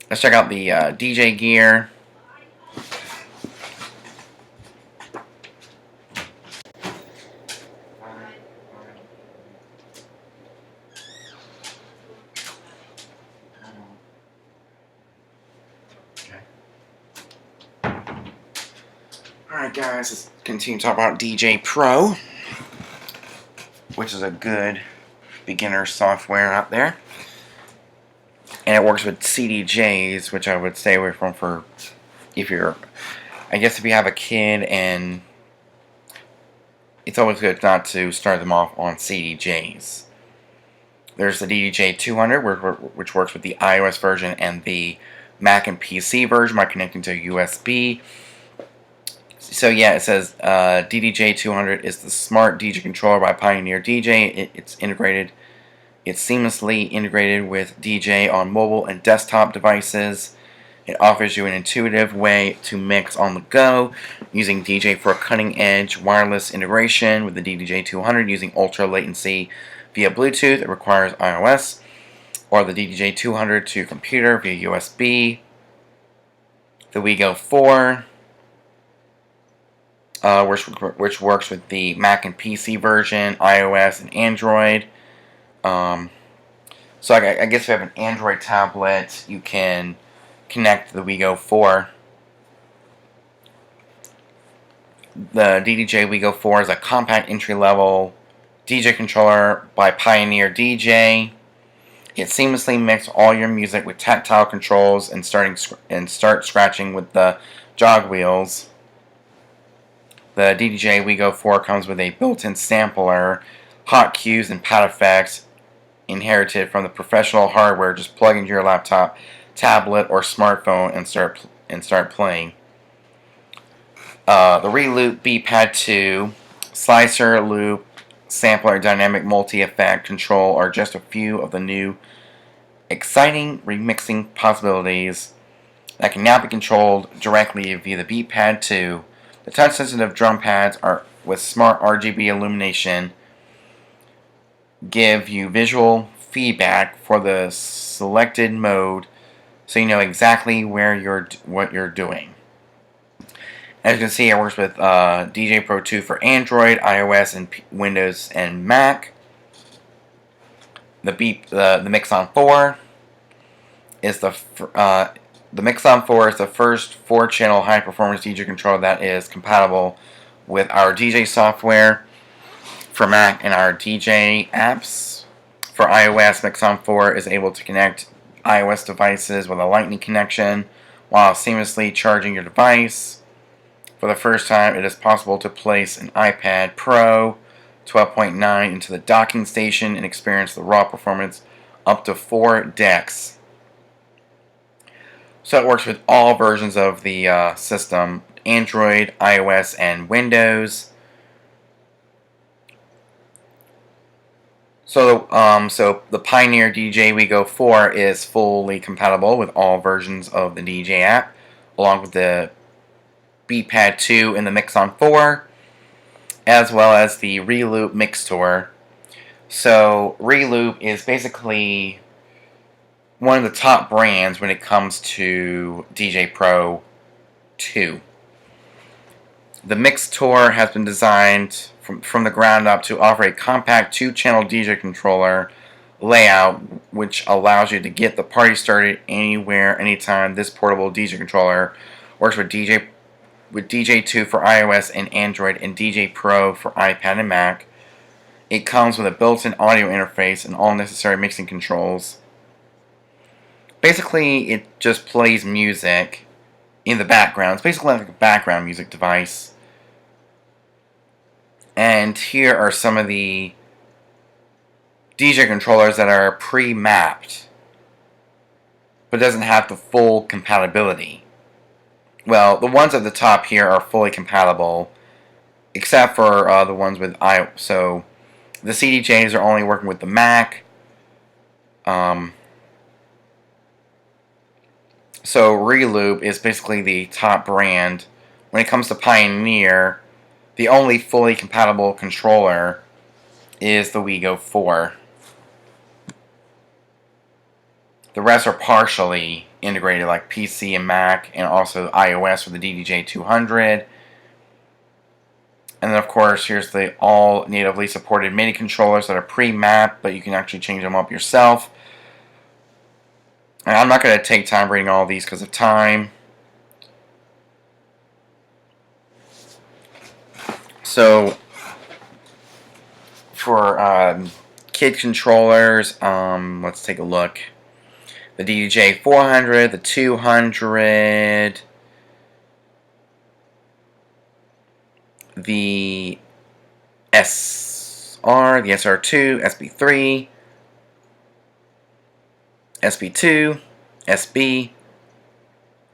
Let's check out the DJ gear. Alright guys, let's continue to talk about DJ Pro, which is a good beginner software out there. And it works with CDJs, which I would stay away from for if you have a kid, and it's always good not to start them off on CDJs. There's the Ddj 200, which works with the iOS version and the Mac and PC version by connecting to USB. So yeah, it says Ddj 200 is the smart DJ controller by Pioneer DJ. It's seamlessly integrated with DJ on mobile and desktop devices. It offers you an intuitive way to mix on the go, using DJ for a cutting-edge wireless integration with the Ddj 200 using ultra latency via Bluetooth. It requires iOS, or the Ddj 200 to your computer via USB. The Wego 4. Which works with the Mac and PC version, iOS and Android. So I guess if you have an Android tablet, you can connect the Wego 4. The Ddj Wego 4 is a compact entry-level DJ controller by Pioneer DJ. It seamlessly mixes all your music with tactile controls and start scratching with the jog wheels. The Ddj Wego 4 comes with a built-in sampler, hot cues, and pad effects inherited from the professional hardware. Just plug into your laptop, tablet, or smartphone and start playing. The Reloop B-Pad 2, Slicer, Loop, Sampler, Dynamic Multi-Effect Control are just a few of the new exciting remixing possibilities that can now be controlled directly via the B-Pad 2. The touch-sensitive drum pads are with smart RGB illumination give you visual feedback for the selected mode, so you know exactly what you're doing. As you can see, it works with DJ Pro 2 for Android, iOS, and Windows and Mac. The Mixon 4 is the Mixon 4 is the first 4-channel high-performance DJ controller that is compatible with our DJ software for Mac and our DJ apps. For iOS, Mixon 4 is able to connect iOS devices with a Lightning connection while seamlessly charging your device. For the first time, it is possible to place an iPad Pro 12.9 into the docking station and experience the raw performance up to 4 decks. So it works with all versions of the system: Android, iOS, and Windows. So the Pioneer DJ Wego 4 is fully compatible with all versions of the DJ app, along with the B-Pad 2 and the Mixon 4, as well as the Reloop Mixtor. So Reloop is basically one of the top brands when it comes to DJ Pro 2. The Mixtor has been designed from the ground up to offer a compact 2-channel DJ controller layout, which allows you to get the party started anywhere, anytime. This portable DJ controller works with DJ 2 for iOS and Android, and DJ Pro for iPad and Mac. It comes with a built-in audio interface and all necessary mixing controls. Basically, it just plays music in the background. It's basically like a background music device. And here are some of the DJ controllers that are pre-mapped, but doesn't have the full compatibility. Well, the ones at the top here are fully compatible, except for the ones with so the CDJs are only working with the Mac. So Reloop is basically the top brand. When it comes to Pioneer, the only fully compatible controller is the Wego 4. The rest are partially integrated, like PC and Mac, and also iOS for the Ddj 200. And then, of course, here's the all natively supported MIDI controllers that are pre-mapped, but you can actually change them up yourself. And I'm not going to take time reading all these because of time. So, for kid controllers, let's take a look. The Ddj 400, the 200, the SR, the SR2, Sb3, Sb2, Sb,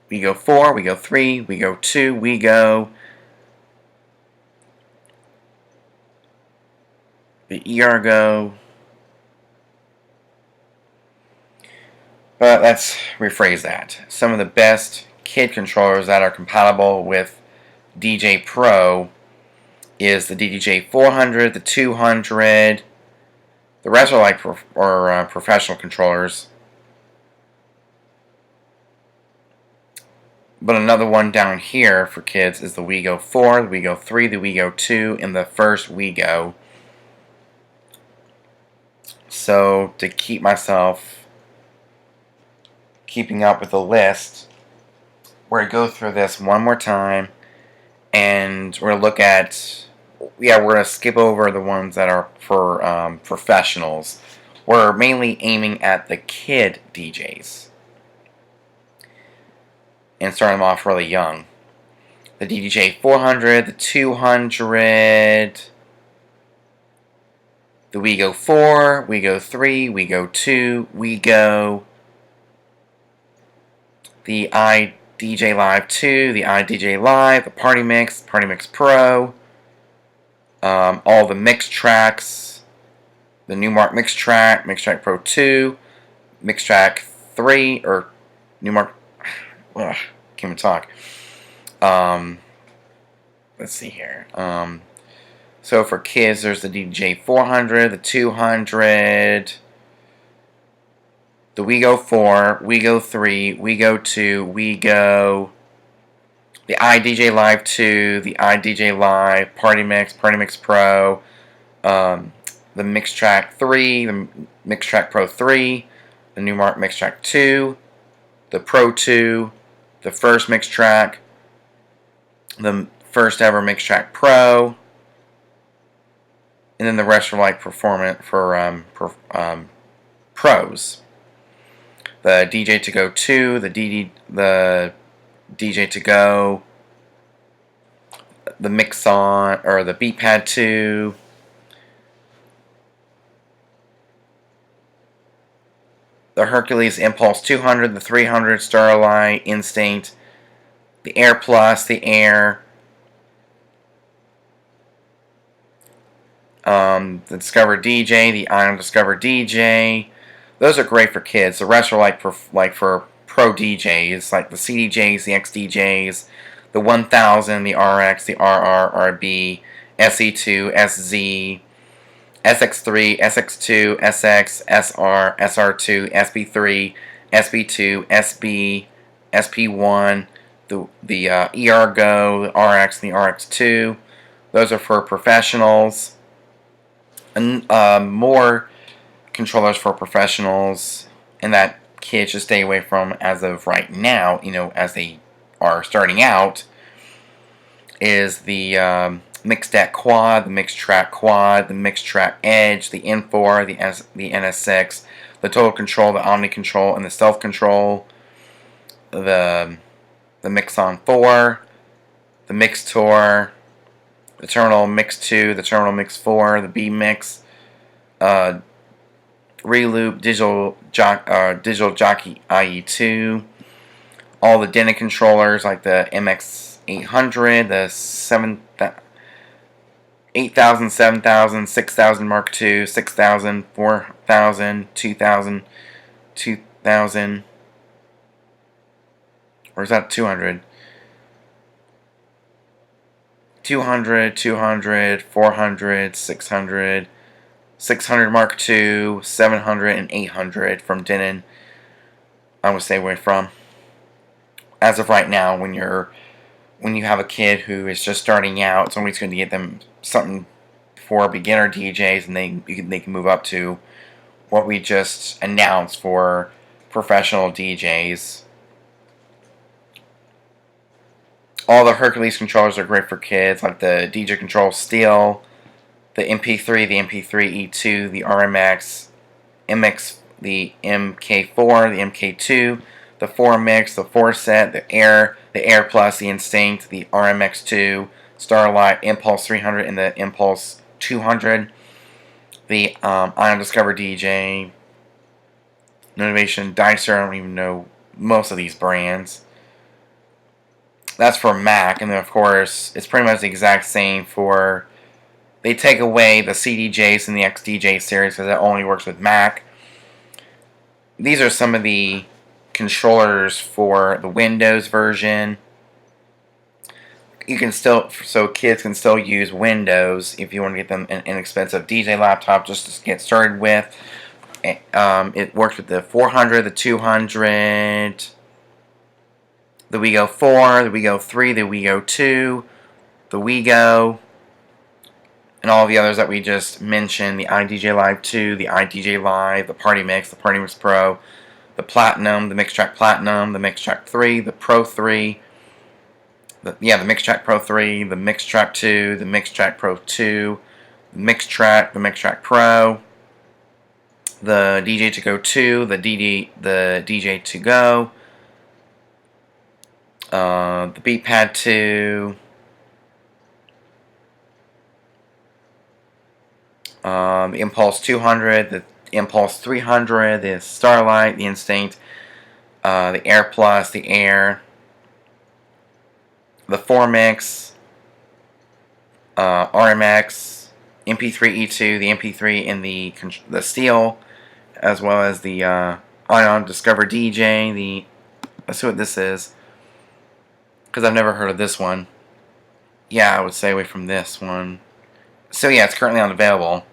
Wego 4, Wego 3, Wego 2, Wego, the Ergo. But let's rephrase that. Some of the best kid controllers that are compatible with DJ Pro is the Ddj 400, the 200. The rest are like professional controllers. But another one down here for kids is the Wego 4, the Wego 3, the Wego 2, and the first Wego. So to keep myself keeping up with the list, we're going to go through this one more time, and we're going to look at, we're going to skip over the ones that are for professionals. We're mainly aiming at the kid DJs and starting them off really young. The Ddj 400, the 200, the Wego 4, Wego 3, Wego 2, Wego, the Ddj Live 2, the Ddj Live, the Party Mix Pro, all the mix tracks, the Numark Mixtrack Pro 2, Mixtrack 3, or Numark, can't even talk. Let's see here. So for kids, there's the Ddj 400, the 200, the Wego 4, Wego 3, Wego 2, Wego, the Ddj Live 2, the Ddj Live, Party Mix Pro, the Mixtrack 3, the Mixtrack Pro 3, the Numark Mixtrack 2, the Pro 2, the first Mixtrack, the first ever Mixtrack Pro, and then the rest are like performance for pros. The DJ to Go 2, the DJ to Go, the Mixon, or the Beatpad 2, the Hercules Impulse 200, the 300, Starlight, Instinct, the Air Plus, the Air, the Discover DJ, the Ion Discover DJ. Those are great for kids. The rest are like for pro DJs, like the CDJs, the XDJs, the 1000, the RX, the RR, RB, SE2, SZ, SX3, SX2, SX, SR, SR2, SB3, SB2, SB, SP1, the Ergo, the RX, and the RX2. Those are for professionals. And more controllers for professionals, and that kids should stay away from as of right now, as they are starting out, is the Mixtrack Quad, the Mixtrack Quad, the Mixtrack Edge, the N4, the NS6, the Total Control, the Omni Control, and the Self Control, the Mixon 4, the Mix Tour, the Terminal Mix 2, the Terminal Mix 4, the B Mix, Reloop, Digital Jockey IE2, all the Ddj controllers like the MX800, the 8000, 7000, 6000 Mark II, 6000, 4000, 2000, 2000, or is that 200? 200, 200, 400, 600, 600 Mark II, 700, and 800 from Ddj. I would stay away from. As of right now, when you have a kid who is just starting out, somebody's going to get them something for beginner DJs, and they can move up to what we just announced for professional DJs. All the Hercules controllers are great for kids, like the DJ Control Steel, the MP3, the MP3 E2, the RMX, MX, the MK4, the MK2, the 4Mix, the 4Set, the Air Plus, the Instinct, the RMX2, Starlight, Impulse 300, and the Impulse 200, the Ion Discover DJ, Innovation Dicer. I don't even know most of these brands. That's for Mac, and then of course it's pretty much the exact same for. They take away the CDJs and the XDJ series because it only works with Mac. These are some of the controllers for the Windows version. You can still, so kids can still use Windows if you want to get them an inexpensive DJ laptop just to get started with. It works with the 400, the 200, the Wego 4, the Wego 3, the Wego 2, the Wego, and all the others that we just mentioned, the iDJ Live 2, the iDJ Live, the Party Mix, the Party Mix Pro, the Platinum, the Mixtrack Platinum, the Mixtrack 3, the Pro 3, the Mixtrack Pro 3, the Mixtrack 2, the Mixtrack Pro 2, the Mixtrack Pro, the DJ To Go 2, the DJ To Go, the Beatpad 2, the Impulse 200, the Impulse 300, the Starlight, the Instinct, the Air Plus, the Air, the 4Mix, RMX, MP3 E2, the MP3 and the Steel, as well as the Ion Discover DJ. Let's see what this is, because I've never heard of this one. Yeah, I would stay away from this one. So yeah, it's currently unavailable.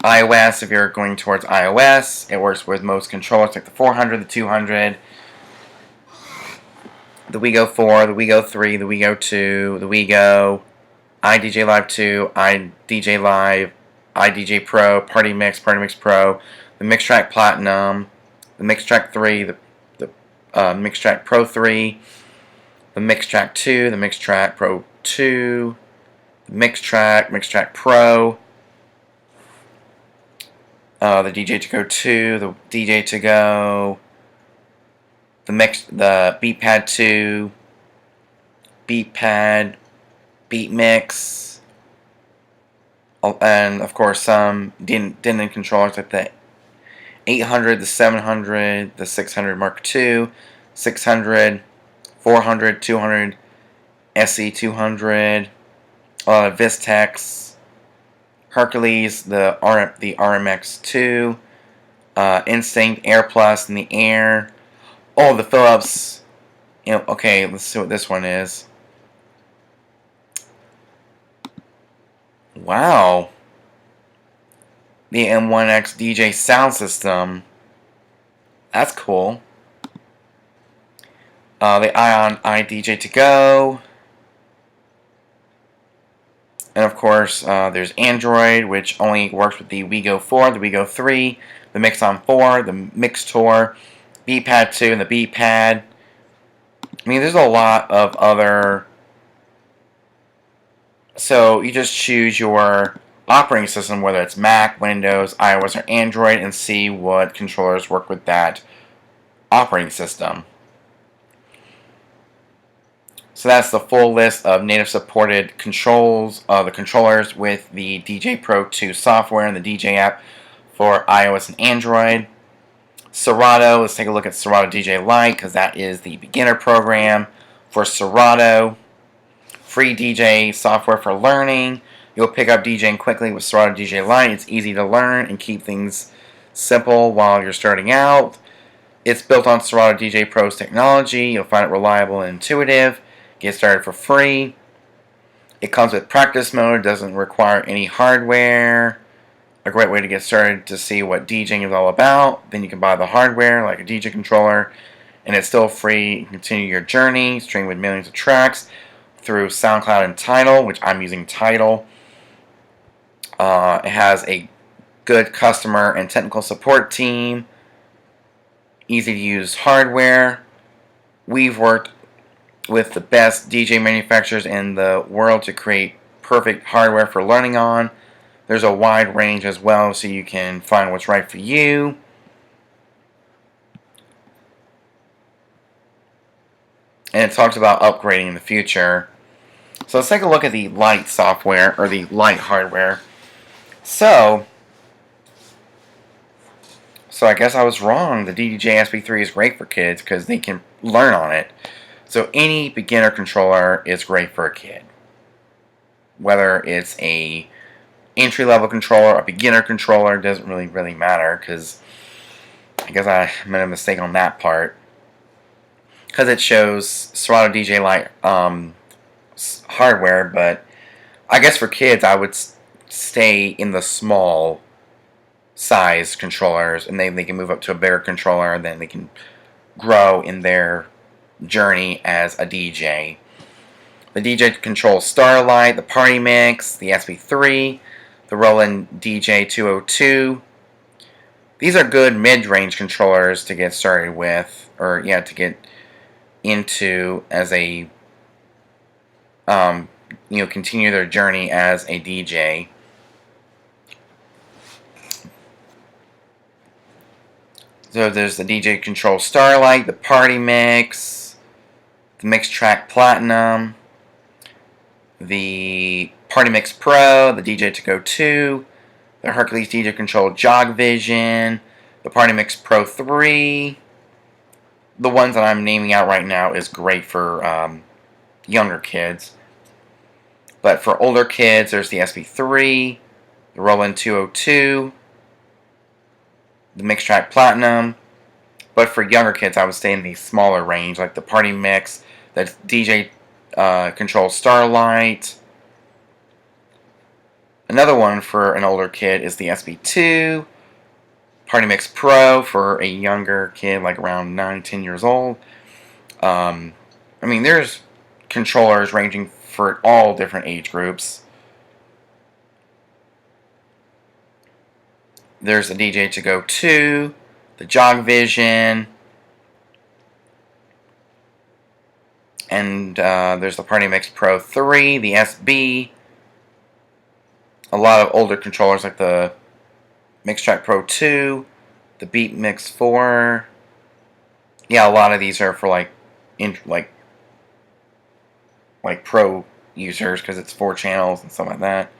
iOS, if you're going towards iOS, it works with most controllers like the 400, the 200, the Wego 4, the Wego 3, the Wego 2, the Wego, iDJ Live 2, iDJ Live, iDJ Pro, Party Mix Pro, the Mixtrack Platinum, the Mixtrack 3, the Mixtrack Pro 3, the Mixtrack 2, the Mixtrack Pro 2, the Mixtrack Pro, the DJ To Go 2, the DJ To Go, the Beatpad 2, Beatpad, Beat Mix, and of course some Ddj controllers like the 800, the 700, the 600 Mark II, 600, 400, 200, SE200, Vistex, Hercules, the RMX2, Instinct, Air Plus, and the Air. Oh, the Philips. Okay, let's see what this one is. Wow. The M1X DJ sound system. That's cool. The Ion iDJ To Go. And of course, there's Android, which only works with the Wego 4, the Wego 3, the Mixon 4, the Mix Tour, Beatpad 2, and the Beatpad. I mean, there's a lot of other. So you just choose your operating system, whether it's Mac, Windows, iOS, or Android, and see what controllers work with that operating system. So that's the full list of native supported controls, the controllers with the DJ Pro 2 software and the DJ app for iOS and Android. Serato, let's take a look at Serato Dj Light, because that is the beginner program for Serato. Free DJ software for learning. You'll pick up DJing quickly with Serato Dj Light. It's easy to learn and keep things simple while you're starting out. It's built on Serato Dj Pro's technology. You'll find it reliable and intuitive. Get started for free. It comes with practice mode. Doesn't require any hardware. A great way to get started to see what DJing is all about. Then you can buy the hardware like a DJ controller, and it's still free. You can continue your journey, stream with millions of tracks through SoundCloud and Tidal, which I'm using Tidal. It has a good customer and technical support team. Easy to use hardware. We've worked with the best DJ manufacturers in the world to create perfect hardware for learning on. There's a wide range as well, so you can find what's right for you. And it talks about upgrading in the future. So let's take a look at the Light software, or the Light hardware. So I guess I was wrong. The Ddj Sb3 is great for kids because they can learn on it. So any beginner controller is great for a kid. Whether it's a entry-level controller, a beginner controller, doesn't really matter, because I guess I made a mistake on that part. Because it shows Serato Dj Light hardware, but I guess for kids I would stay in the small size controllers, and they can move up to a bigger controller, and then they can grow in their journey as a DJ. The DJ controls Starlight, the Party Mix, the Sb3, the Roland DJ 202. These are good mid-range controllers to get started with, or yeah, to get into as a continue their journey as a DJ. So there's the DJ Control Starlight, the Party Mix, the Mixtrack Platinum, the Party Mix Pro, the DJ To Go 2, the Hercules DJ Control Jog Vision, the Party Mix Pro 3. The ones that I'm naming out right now is great for younger kids. But for older kids, there's the Sb3, the Roland 202, the Mixtrack Platinum. But for younger kids, I would stay in the smaller range, like the Party Mix, the DJ Control Starlight. Another one for an older kid is the Sb2, Party Mix Pro for a younger kid, like around 9-10 years old. I mean, there's controllers ranging for all different age groups. There's the DJ To Go 2, the Jog Vision, and there's the Party Mix Pro 3, the SB. A lot of older controllers like the Mixtrack Pro 2, the Beat Mix 4. Yeah, a lot of these are for like pro users, because it's 4 channels and stuff like that.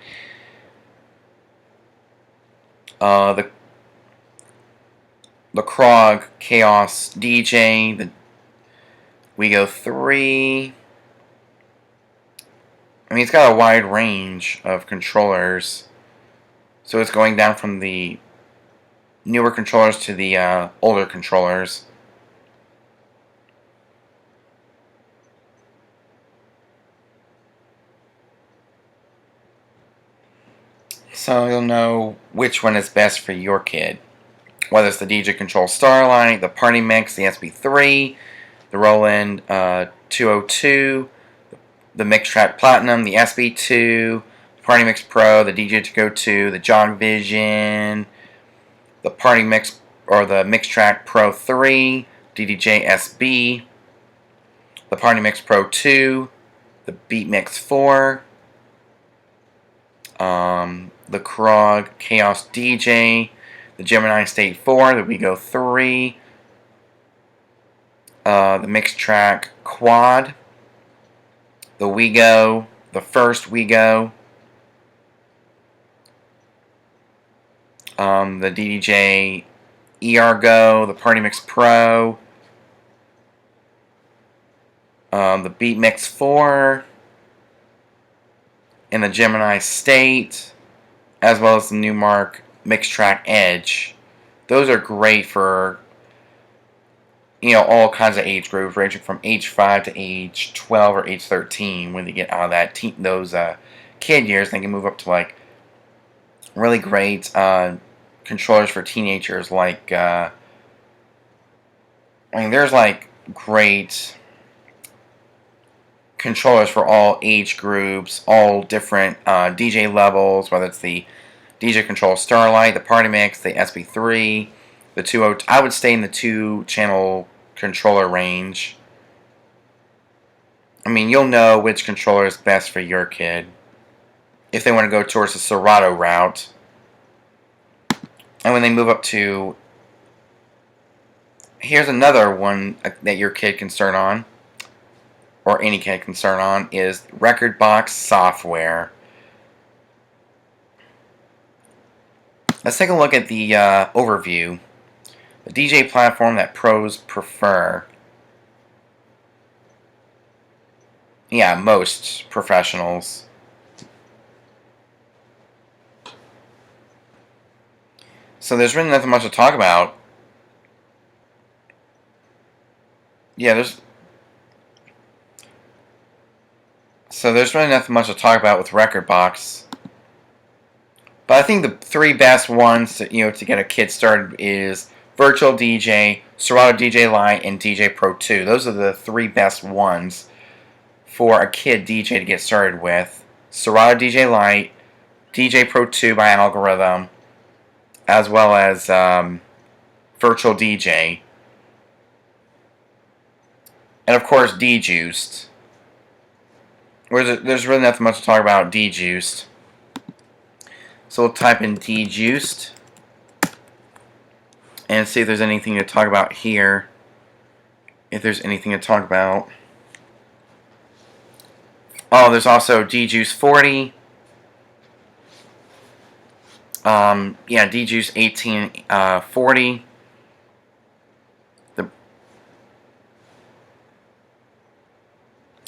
The Krog Chaos DJ, the Wego 3. I mean, it's got a wide range of controllers. So it's going down from the newer controllers to the older controllers. So you'll know which one is best for your kid. Whether it's the DJ Control Starlight, the Party Mix, the Sb3, the Roland 202, the Mixtrack Platinum, the Sb2, the Party Mix Pro, the DJ To Go 2, the Jog Vision, the Party Mix or the Mixtrack Pro 3, Ddj Sb, the Party Mix Pro 2, the Beat Mix 4, the Krog Chaos DJ, the Gemini State 4, the Wego 3, the Mixtrack Quad, the Wego, the first Wego, the Ddj Go, the Party Mix Pro, the Beat Mix 4, and the Gemini State, as well as the Numark Mixtrack Edge. Those are great for, you know, all kinds of age groups, ranging from age 5 to age 12 or age 13. When they get out of that those kid years, they can move up to like really great controllers for teenagers. Like, I mean, there's like great controllers for all age groups, all different DJ levels, whether it's the DJ Control Starlight, the Party Mix, the Sb3, the 2.0. I would stay in the 2-channel controller range. I mean, you'll know which controller is best for your kid if they want to go towards the Serato route. And when they move up to, here's another one that your kid can start on, or any kid can start on, is Rekordbox software. Let's take a look at the overview. The DJ platform that pros prefer. Yeah, most professionals. So there's really nothing much to talk about. Yeah, there's really nothing much to talk about with Rekordbox. But I think the three best ones to, to get a kid started is Virtual DJ, Serato Dj Light, and Dj Pro 2. Those are the three best ones for a kid DJ to get started with. Serato Dj Light, Dj Pro 2 by Algorithm, as well as Virtual DJ. And of course, D-Juiced. There's really nothing much to talk about D-Juiced. So we'll type in D-Juiced and see if there's anything to talk about here. If there's anything to talk about. Oh, there's also D-Juice 40. Yeah, D-Juice 1840.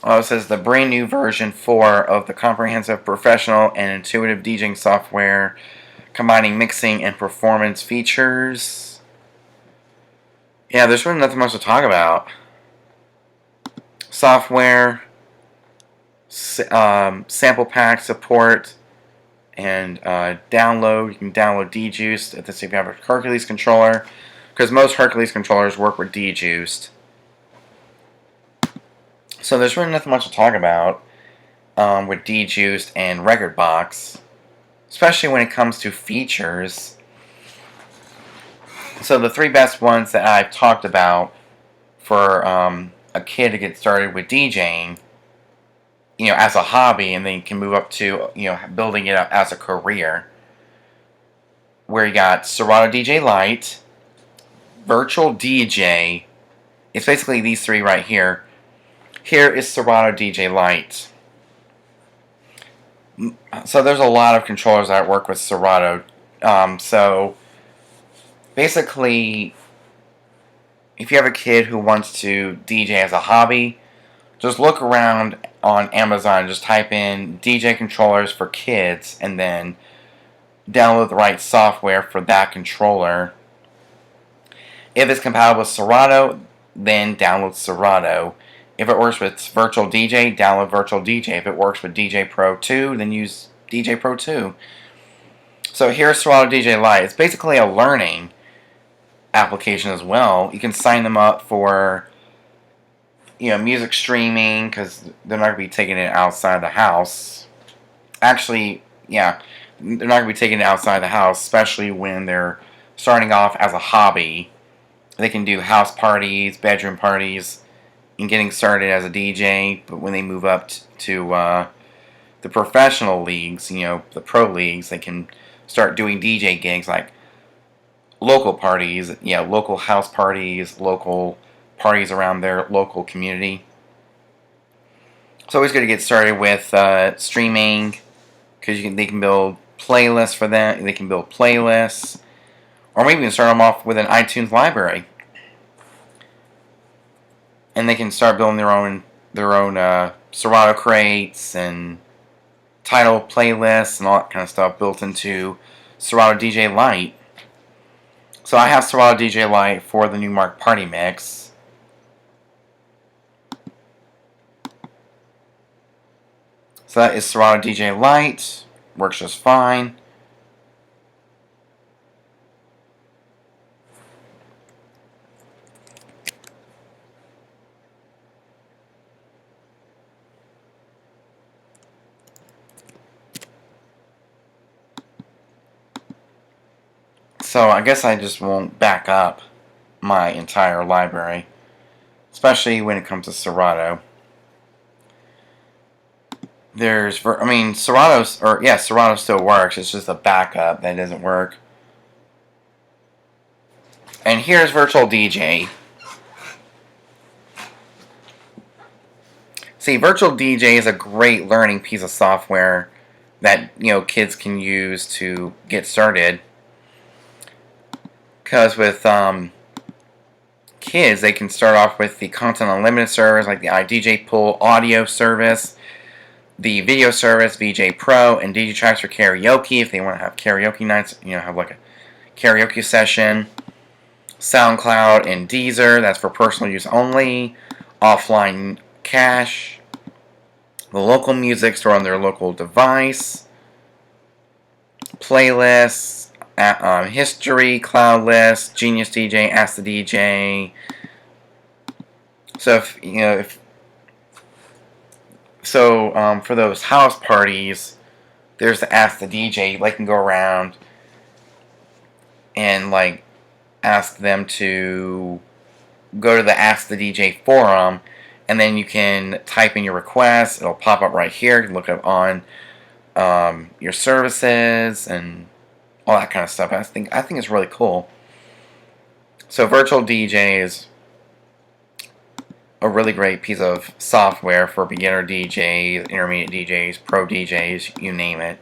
It says the brand new version 4 of the comprehensive, professional, and intuitive DJing software, combining mixing and performance features. Yeah, there's really nothing much to talk about. Software, sample pack support, and download. You can download D-Juiced if you have a Hercules controller, because most Hercules controllers work with D-Juiced. So there's really nothing much to talk about with D-Juiced and Rekordbox, especially when it comes to features. So the three best ones that I've talked about for a kid to get started with DJing, as a hobby, and then you can move up to, building it up as a career, where you got Serato Dj Light, Virtual DJ. It's basically these three right here. Here is Serato Dj Light. So there's a lot of controllers that work with Serato. So basically, if you have a kid who wants to DJ as a hobby, just look around on Amazon. Just type in DJ controllers for kids and then download the right software for that controller. If it's compatible with Serato, then download Serato. If it works with Virtual DJ, download Virtual DJ. If it works with DJ Pro 2, then use DJ Pro 2. So here's Serato Dj Light. It's basically a learning application as well. You can sign them up for, music streaming, because they're not going to be taking it outside the house. Actually, yeah, they're not going to be taking it outside the house, especially when they're starting off as a hobby. They can do house parties, bedroom parties, in getting started as a DJ, but when they move up to the professional leagues, you know, the pro leagues, they can start doing DJ gigs like local parties, you know, local house parties, local parties around their local community. It's always good to get started with streaming, because they can build playlists for them. They can build playlists, or maybe you can start them off with an iTunes library, and they can start building their own Serato crates and title playlists and all that kind of stuff built into Serato Dj Light. So I have Serato Dj Light for the Newmark Party mix. So that is Serato Dj Light. Works just fine. So I guess I just won't back up my entire library, especially when it comes to Serato. Serato still works. It's just a backup that doesn't work. And here's Virtual DJ. See, Virtual DJ is a great learning piece of software that, you know, kids can use to get started. Because with kids, they can start off with the Content Unlimited service, like the iDJ Pool audio service, the video service, VJ Pro, and DJ tracks for karaoke if they want to have karaoke nights, you know, have like a karaoke session. SoundCloud and Deezer, that's for personal use only. Offline cache. The local music stored on their local device. Playlists. History, Cloud List, Genius DJ, Ask the DJ. So for those house parties, there's the Ask the DJ. They can go around and like ask them to go to the Ask the DJ forum, and then you can type in your request. It'll pop up right here. You can look up on your services and all that kind of stuff. I think it's really cool. So Virtual DJ is a really great piece of software for beginner DJs, intermediate DJs, pro DJs, you name it.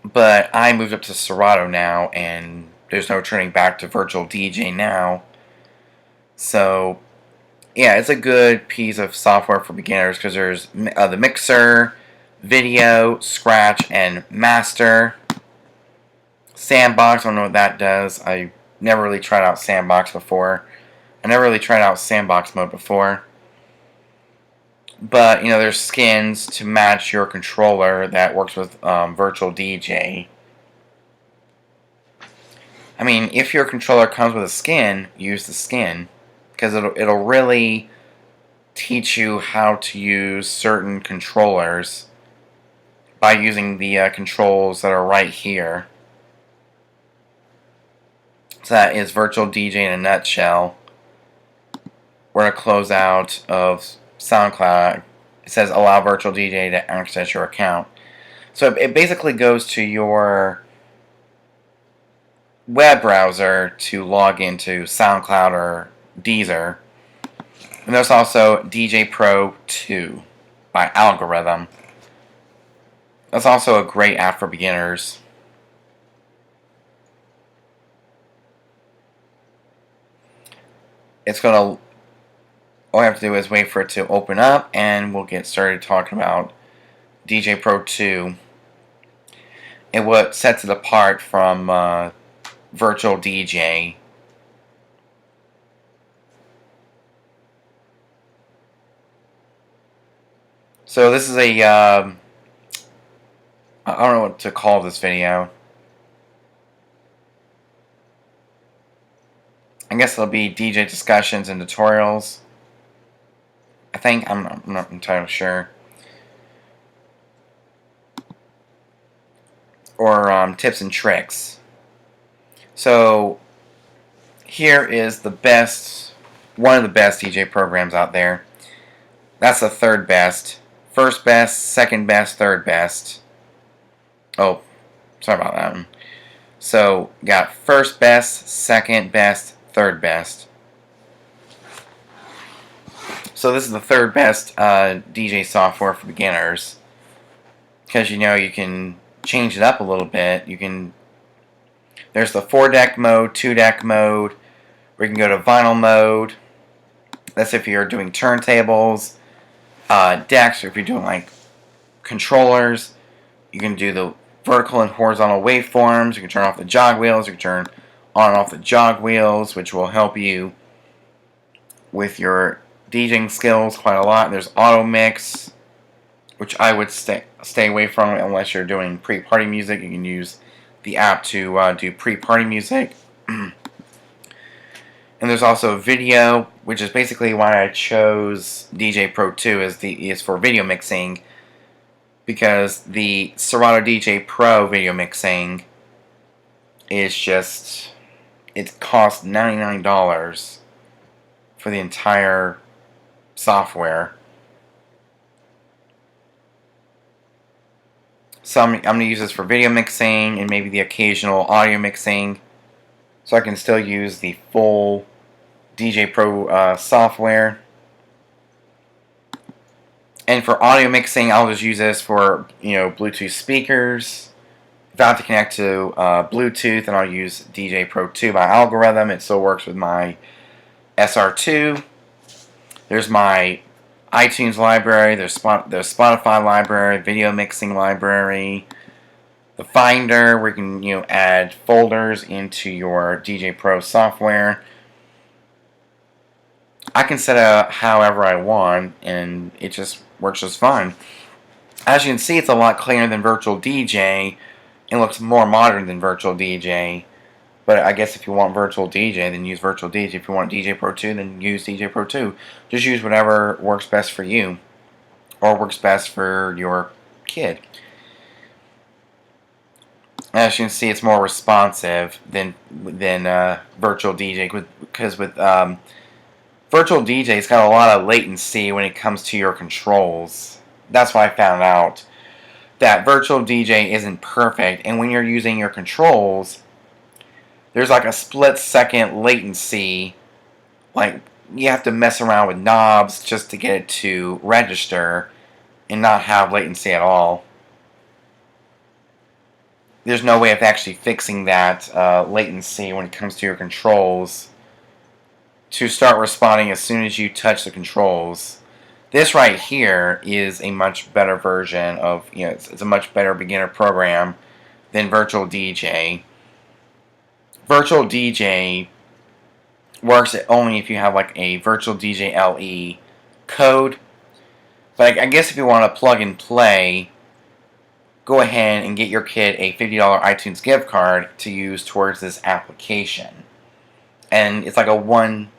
But I moved up to Serato now, and there's no turning back to Virtual DJ now. So yeah, it's a good piece of software for beginners because there's the mixer, video, scratch, and master. Sandbox, I don't know what that does. I never really tried out Sandbox before. I never really tried out Sandbox mode before. But, you know, there's skins to match your controller that works with Virtual DJ. I mean, if your controller comes with a skin, use the skin. Because it'll really teach you how to use certain controllers by using the controls that are right here. So that is Virtual DJ in a nutshell. We're going to close out of SoundCloud. It says allow Virtual DJ to access your account. So it basically goes to your web browser to log into SoundCloud or Deezer. And there's also DJ Pro 2 by Algorithm. That's also a great app for beginners. It's going to, all I have to do is wait for it to open up, and we'll get started talking about DJ Pro 2 and what sets it apart from Virtual DJ. So this is a, I don't know what to call this video. I guess it'll be DJ discussions and tutorials. I think, I'm not entirely sure. Or tips and tricks. So here is the best one of the best DJ programs out there. That's the third best. First best, second best, third best. Oh, sorry about that one. So, got first best, second best, third best. So this is the third best DJ software for beginners. Because you can change it up a little bit. There's the 4-deck mode, 2-deck mode. We can go to vinyl mode. That's if you're doing turntables, decks, or if you're doing like controllers. You can do the vertical and horizontal waveforms. You can turn off the jog wheels. You can turn on and off the jog wheels, which will help you with your DJing skills quite a lot. There's auto mix, which I would stay away from unless you're doing pre-party music. You can use the app to do pre-party music. And there's also video, which is basically why I chose DJ Pro 2 is for video mixing, because the Serato DJ Pro video mixing is just, it costs $99 for the entire software. So I'm going to use this for video mixing and maybe the occasional audio mixing, so I can still use the full DJ Pro software. And for audio mixing, I'll just use this for Bluetooth speakers. If I have to connect to Bluetooth, then I'll use DJ Pro 2 by algorithm. It still works with my SR2. There's my iTunes library. There's Spotify library, video mixing library, the Finder where you can add folders into your DJ Pro software. I can set it however I want, and it just works just fine. As you can see, it's a lot cleaner than Virtual DJ. It looks more modern than Virtual DJ. But I guess if you want Virtual DJ, then use Virtual DJ. If you want DJ Pro 2, then use DJ Pro 2. Just use whatever works best for you, or works best for your kid. As you can see, it's more responsive than Virtual DJ, because with Virtual DJ, it's got a lot of latency when it comes to your controls. That's why I found out that Virtual DJ isn't perfect, and when you're using your controls, there's like a split-second latency. Like, you have to mess around with knobs just to get it to register and not have latency at all. There's no way of actually fixing that latency when it comes to your controls to start responding as soon as you touch the controls. This right here is a much better version of, it's a much better beginner program than Virtual DJ. Virtual DJ works only if you have like a Virtual DJ LE code. But I guess if you want to plug and play, go ahead and get your kid a $50 iTunes gift card to use towards this application. And it's like a one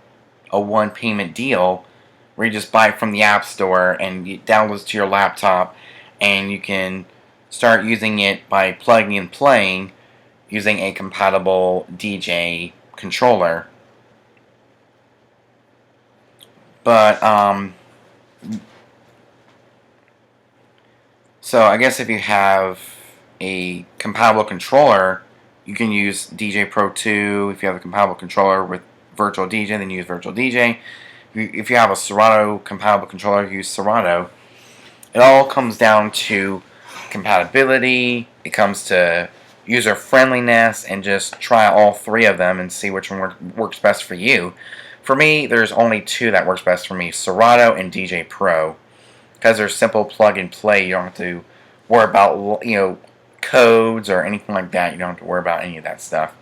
payment deal where you just buy it from the App Store and it downloads to your laptop, and you can start using it by plugging and playing using a compatible DJ controller. But so I guess if you have a compatible controller, you can use DJ Pro 2. If you have a compatible controller with Virtual DJ, then use Virtual DJ. If you have a Serato compatible controller, use Serato. It all comes down to compatibility. It comes to user friendliness, and just try all three of them and see which one works best for you. For me, there's only two that works best for me: Serato and DJ Pro, because they're simple plug and play. You don't have to worry about codes or anything like that. You don't have to worry about any of that stuff.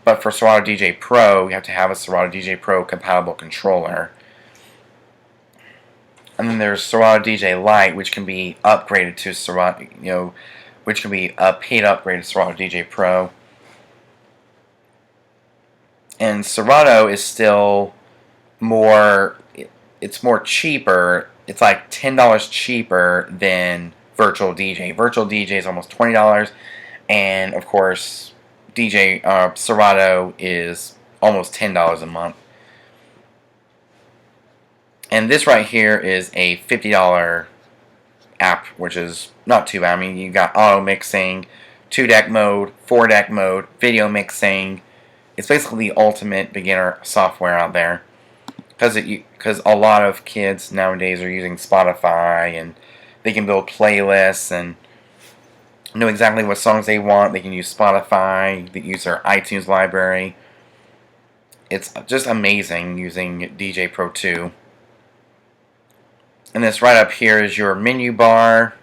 But for Serato DJ Pro, you have to have a Serato DJ Pro compatible controller. And then there's Serato DJ Light, which can be upgraded to Serato, which can be a paid upgrade to Serato DJ Pro. And Serato is still more, it's more cheaper. It's like $10 cheaper than Virtual DJ. Virtual DJ is almost $20, and of course, Serato is almost $10 a month. And this right here is a $50 app, which is not too bad. I mean, you got auto mixing, 2-deck mode, 4-deck mode, video mixing. It's basically the ultimate beginner software out there, because a lot of kids nowadays are using Spotify, and they can build playlists and know exactly what songs they want. They can use Spotify, they use their iTunes library. It's just amazing using DJ Pro 2. And this right up here is your menu bar.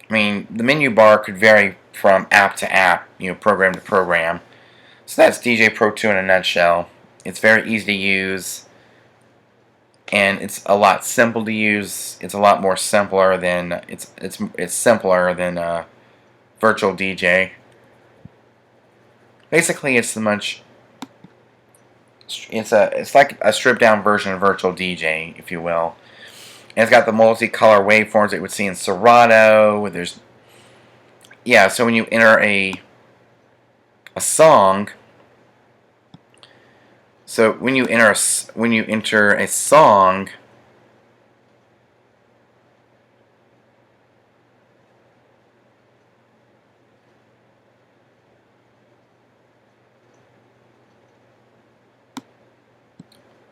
I mean, the menu bar could vary from app to app, program to program. So that's DJ Pro 2 in a nutshell. It's very easy to use, and it's a lot simple to use. It's a lot more simpler than it's simpler than Virtual DJ. Basically, it's like a stripped down version of Virtual DJ, if you will. And it's got the multicolor waveforms that you would see in Serato. So when you enter a song,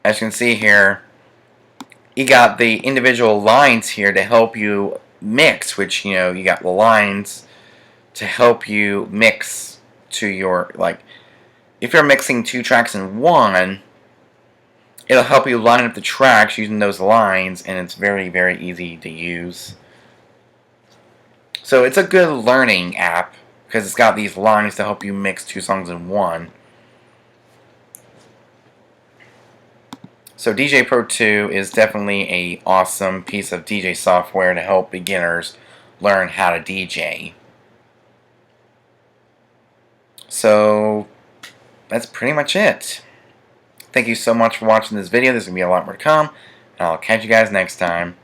as you can see here, you got the individual lines here to help you mix, which, you got the lines to help you mix to your, like, if you're mixing 2 tracks in one, it'll help you line up the tracks using those lines, and it's very, very easy to use. So it's a good learning app, because it's got these lines to help you mix 2 songs in one. So DJ Pro 2 is definitely an awesome piece of DJ software to help beginners learn how to DJ. So that's pretty much it. Thank you so much for watching this video. There's going to be a lot more to come, and I'll catch you guys next time.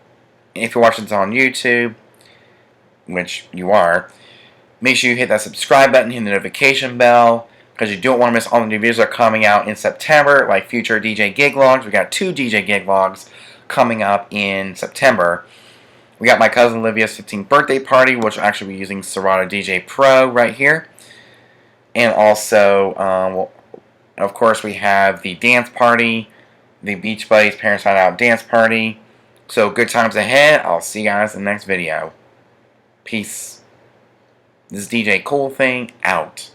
And if you're watching this on YouTube, which you are, make sure you hit that subscribe button, hit the notification bell, because you don't want to miss all the new videos that are coming out in September, like future DJ gig logs. We got 2 DJ gig logs coming up in September. We got my cousin Olivia's 15th birthday party, which will actually be using Serato Dj Pro right here. And also, of course, we have the dance party, the Beach Buddies Parents Night Out dance party. So good times ahead. I'll see you guys in the next video. Peace. This is DJ Cool Thing out.